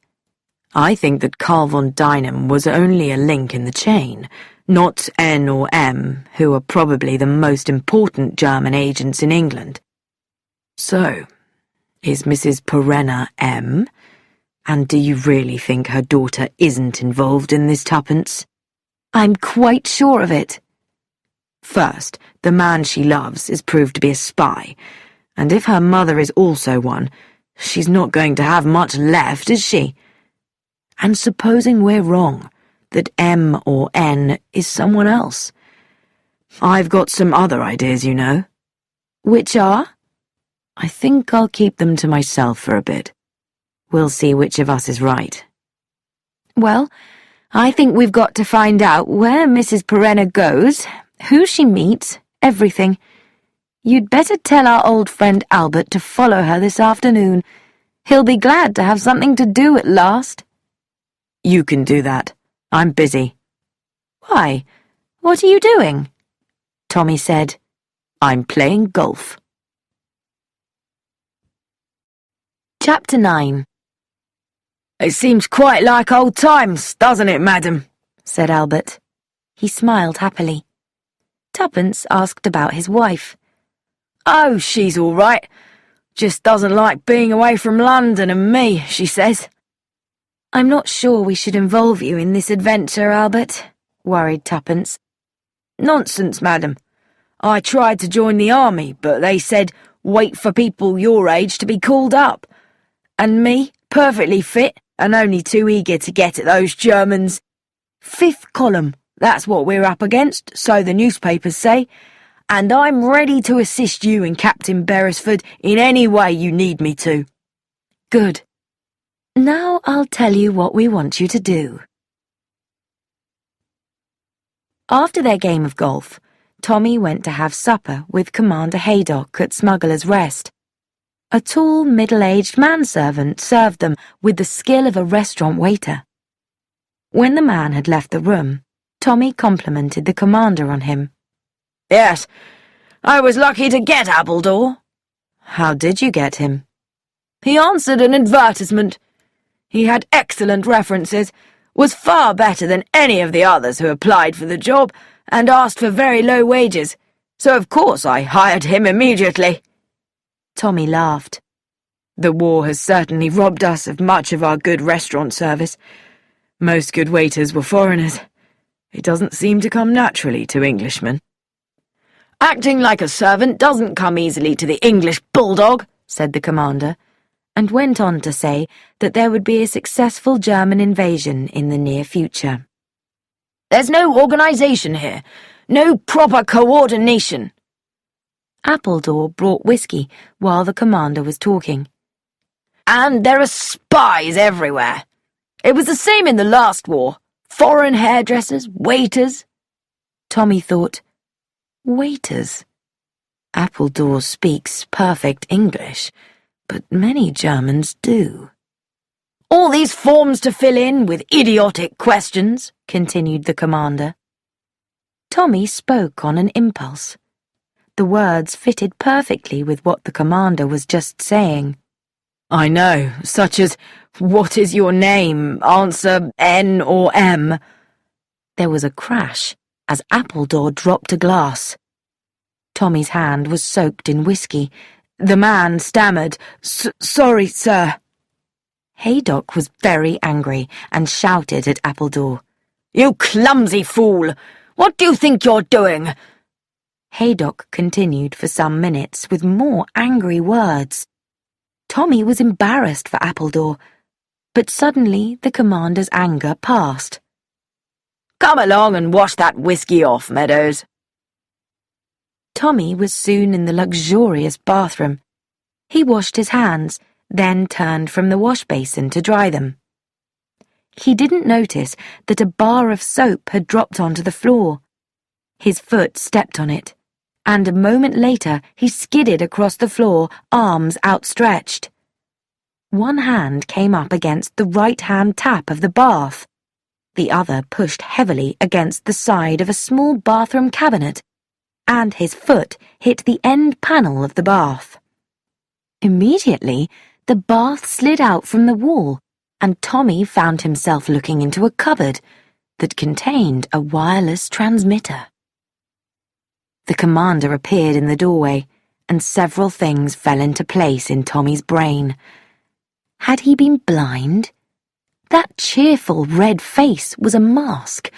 I think that Carl von Dynam was only a link in the chain, not N or M, who are probably the most important German agents in England. So, is Mrs. Perenna M? And do you really think her daughter isn't involved in this, Tuppence? I'm quite sure of it. First, the man she loves is proved to be a spy, and if her mother is also one, she's not going to have much left, is she? And supposing we're wrong, that M or N is someone else. I've got some other ideas, you know. Which are? I think I'll keep them to myself for a bit. We'll see which of us is right. Well, I think we've got to find out where Mrs. Perenna goes, who she meets, everything. You'd better tell our old friend Albert to follow her this afternoon. He'll be glad to have something to do at last. You can do that. I'm busy. Why? What are you doing? Tommy said. I'm playing golf. Chapter 9. It seems quite like old times, doesn't it, madam? Said Albert. He smiled happily. Tuppence asked about his wife. Oh, she's all right. Just doesn't like being away from London and me, she says. I'm not sure we should involve you in this adventure, Albert, worried Tuppence. Nonsense, madam. I tried to join the army, but they said, wait for people your age to be called up. And me, perfectly fit, and only too eager to get at those Germans. Fifth column, that's what we're up against, so the newspapers say. And I'm ready to assist you and Captain Beresford in any way you need me to. Good. Now I'll tell you what we want you to do. After their game of golf, Tommy went to have supper with Commander Haydock at Smuggler's Rest. A tall, middle-aged manservant served them with the skill of a restaurant waiter. When the man had left the room, Tommy complimented the commander on him. Yes, I was lucky to get Appledore. How did you get him? He answered an advertisement. He had excellent references, was far better than any of the others who applied for the job, and asked for very low wages, so of course I hired him immediately. Tommy laughed. The war has certainly robbed us of much of our good restaurant service. Most good waiters were foreigners. It doesn't seem to come naturally to Englishmen. Acting like a servant doesn't come easily to the English bulldog, said the commander, and went on to say that there would be a successful German invasion in the near future. There's no organisation here, no proper coordination. Appledore brought whiskey while the commander was talking. And there are spies everywhere. It was the same in the last war. Foreign hairdressers, waiters. Tommy thought, waiters? Appledore speaks perfect English, but many Germans do. All these forms to fill in with idiotic questions, continued the commander. Tommy spoke on an impulse. The words fitted perfectly with what the commander was just saying. I know, such as, what is your name? Answer N or M. There was a crash as Appledore dropped a glass. Tommy's hand was soaked in whiskey. The man stammered, Sorry, sir. Haydock was very angry and shouted at Appledore. You clumsy fool! What do you think you're doing? Haydock continued for some minutes with more angry words. Tommy was embarrassed for Appledore, but suddenly the commander's anger passed. Come along and wash that whiskey off, Meadows. Tommy was soon in the luxurious bathroom. He washed his hands, then turned from the wash basin to dry them. He didn't notice that a bar of soap had dropped onto the floor. His foot stepped on it, and a moment later he skidded across the floor, arms outstretched. One hand came up against the right-hand tap of the bath. The other pushed heavily against the side of a small bathroom cabinet, and his foot hit the end panel of the bath. Immediately, the bath slid out from the wall, and Tommy found himself looking into a cupboard that contained a wireless transmitter. The commander appeared in the doorway, and several things fell into place in Tommy's brain. Had he been blind? That cheerful red face was a mask.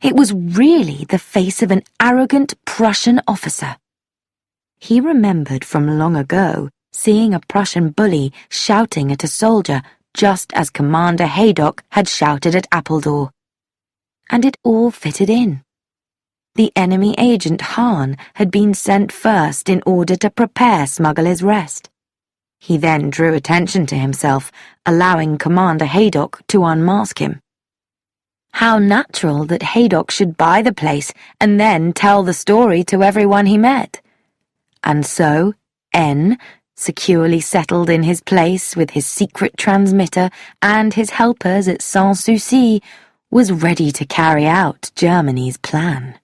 It was really the face of an arrogant Prussian officer. He remembered from long ago seeing a Prussian bully shouting at a soldier just as Commander Haydock had shouted at Appledore. And it all fitted in. The enemy agent Hahn had been sent first in order to prepare Smuggler's Rest. He then drew attention to himself, allowing Commander Haydock to unmask him. How natural that Haydock should buy the place and then tell the story to everyone he met. And so, N, securely settled in his place with his secret transmitter and his helpers at Sans Souci, was ready to carry out Germany's plan.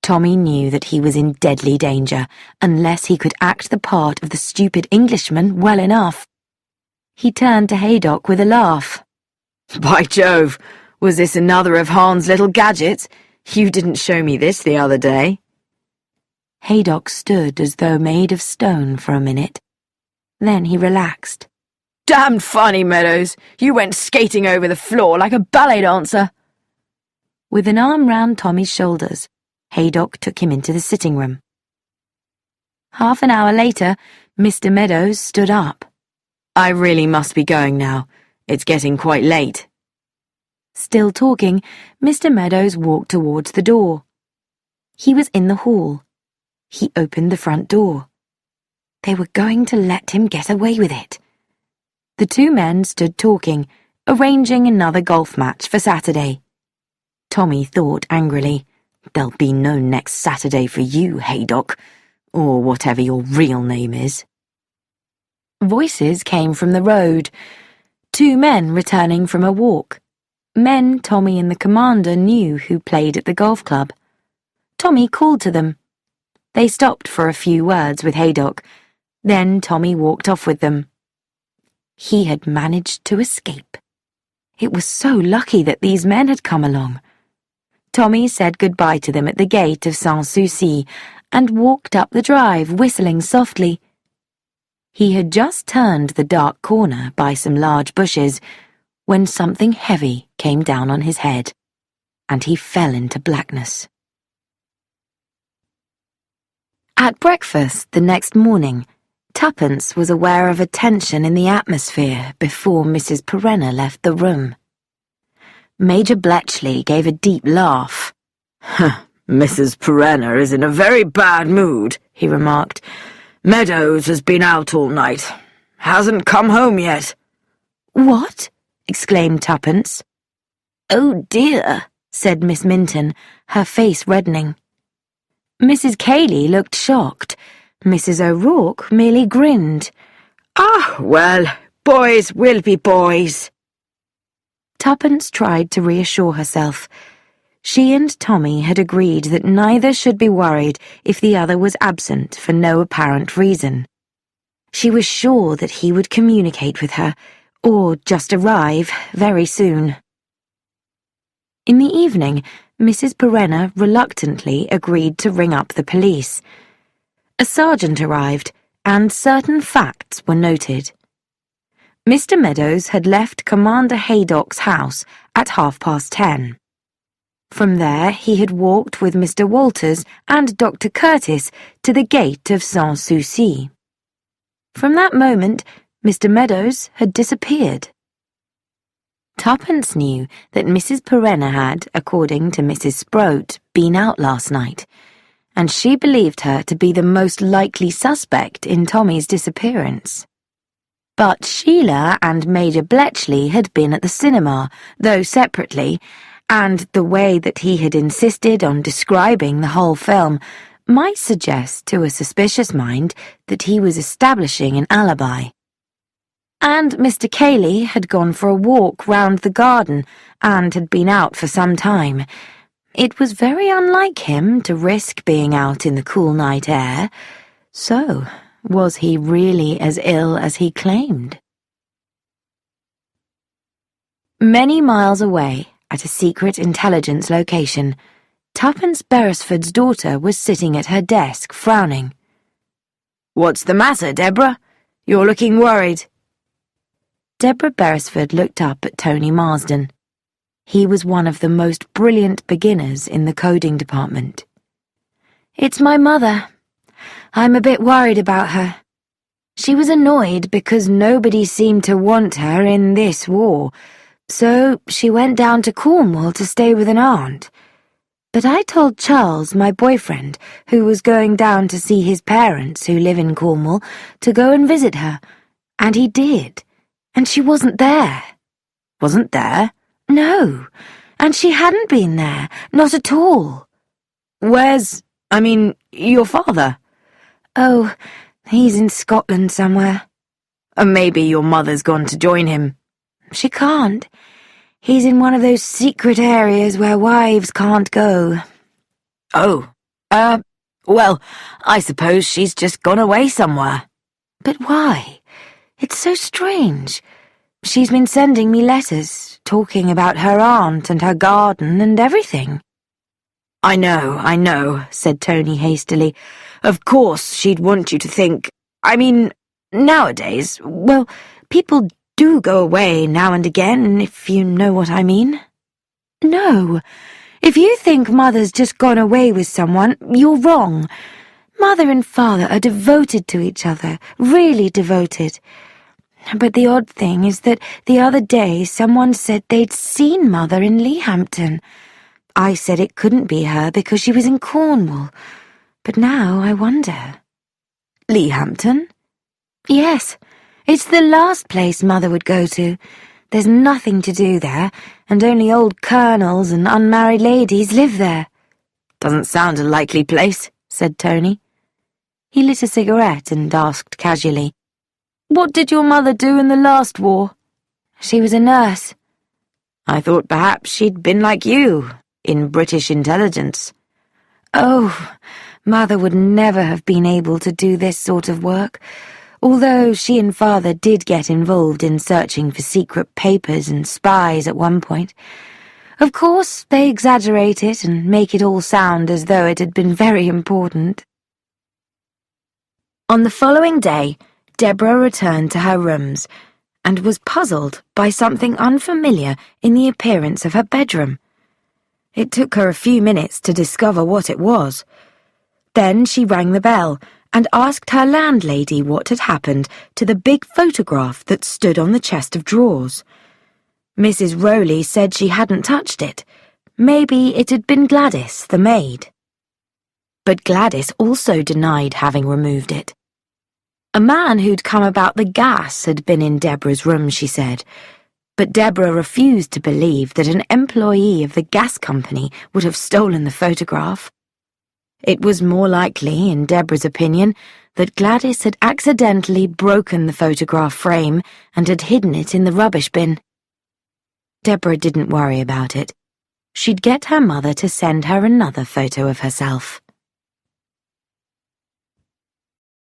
Tommy knew that he was in deadly danger unless he could act the part of the stupid Englishman well enough. He turned to Haydock with a laugh. By Jove, was this another of Hahn's little gadgets? You didn't show me this the other day. Haydock stood as though made of stone for a minute. Then he relaxed. Damned funny, Meadows. You went skating over the floor like a ballet dancer. With an arm round Tommy's shoulders, Haydock took him into the sitting room. Half an hour later, Mr. Meadows stood up. I really must be going now. It's getting quite late. Still talking, Mr. Meadows walked towards the door. He was in the hall. He opened the front door. They were going to let him get away with it. The two men stood talking, arranging another golf match for Saturday. Tommy thought angrily, There'll be no next Saturday for you, Haydock, or whatever your real name is. Voices came from the road. Two men returning from a walk. Men Tommy and the commander knew who played at the golf club. Tommy called to them. They stopped for a few words with Haydock. Then Tommy walked off with them. He had managed to escape. It was so lucky that these men had come along. Tommy said goodbye to them at the gate of Sans Souci and walked up the drive, whistling softly. He had just turned the dark corner by some large bushes when something heavy came down on his head, and he fell into blackness. At breakfast the next morning, Tuppence was aware of a tension in the atmosphere before Mrs. Perenna left the room. Major Bletchley gave a deep laugh. Mrs. Perenna is in a very bad mood, he remarked. Meadows has been out all night. Hasn't come home yet. What? Exclaimed Tuppence. Oh dear, said Miss Minton, her face reddening. Mrs. Cayley looked shocked. Mrs. O'Rourke merely grinned. Ah, well, boys will be boys. Tuppence tried to reassure herself. She and Tommy had agreed that neither should be worried if the other was absent for no apparent reason. She was sure that he would communicate with her, or just arrive very soon. In the evening, Mrs. Perenna reluctantly agreed to ring up the police. A sergeant arrived, and certain facts were noted. Mr. Meadows had left Commander Haydock's house at 10:30. From there he had walked with Mr. Walters and Dr. Curtis to the gate of Sans Souci. From that moment, Mr. Meadows had disappeared. Tuppence knew that Mrs. Perenna had, according to Mrs. Sproat, been out last night, and she believed her to be the most likely suspect in Tommy's disappearance. But Sheila and Major Bletchley had been at the cinema, though separately, and the way that he had insisted on describing the whole film might suggest to a suspicious mind that he was establishing an alibi. And Mr. Cayley had gone for a walk round the garden and had been out for some time. It was very unlike him to risk being out in the cool night air. So, was he really as ill as he claimed? Many miles away, at a secret intelligence location, Tuppence Beresford's daughter was sitting at her desk, frowning. What's the matter, Deborah? You're looking worried. Deborah Beresford looked up at Tony Marsden. He was one of the most brilliant beginners in the coding department. It's my mother. I'm a bit worried about her. She was annoyed because nobody seemed to want her in this war, so she went down to Cornwall to stay with an aunt. But I told Charles, my boyfriend, who was going down to see his parents who live in Cornwall, to go and visit her, and he did, and she wasn't there. Wasn't there? No, and she hadn't been there, not at all. Where's, your father? Oh, he's in Scotland somewhere. Maybe your mother's gone to join him. She can't. He's in one of those secret areas where wives can't go. Oh, well, I suppose she's just gone away somewhere. But why? It's so strange. She's been sending me letters, talking about her aunt and her garden and everything. I know, said Tony hastily. Of course she'd want you to think. Nowadays, well, people do go away now and again, if you know what I mean. No, if you think Mother's just gone away with someone, you're wrong. Mother and Father are devoted to each other, really devoted. But the odd thing is that the other day someone said they'd seen Mother in Leahampton. I said it couldn't be her because she was in Cornwall. But now I wonder. Leahampton? Yes, it's the last place Mother would go to. There's nothing to do there, and only old colonels and unmarried ladies live there. Doesn't sound a likely place, said Tony. He lit a cigarette and asked casually, What did your mother do in the last war? She was a nurse. I thought perhaps she'd been like you, in British intelligence. Oh, Mother would never have been able to do this sort of work, although she and Father did get involved in searching for secret papers and spies at one point. Of course, they exaggerate it and make it all sound as though it had been very important. On the following day, Deborah returned to her rooms and was puzzled by something unfamiliar in the appearance of her bedroom. It took her a few minutes to discover what it was. Then she rang the bell and asked her landlady what had happened to the big photograph that stood on the chest of drawers. Mrs. Rowley said she hadn't touched it. Maybe it had been Gladys, the maid. But Gladys also denied having removed it. A man who'd come about the gas had been in Deborah's room, she said, but Deborah refused to believe that an employee of the gas company would have stolen the photograph. It was more likely, in Deborah's opinion, that Gladys had accidentally broken the photograph frame and had hidden it in the rubbish bin. Deborah didn't worry about it. She'd get her mother to send her another photo of herself.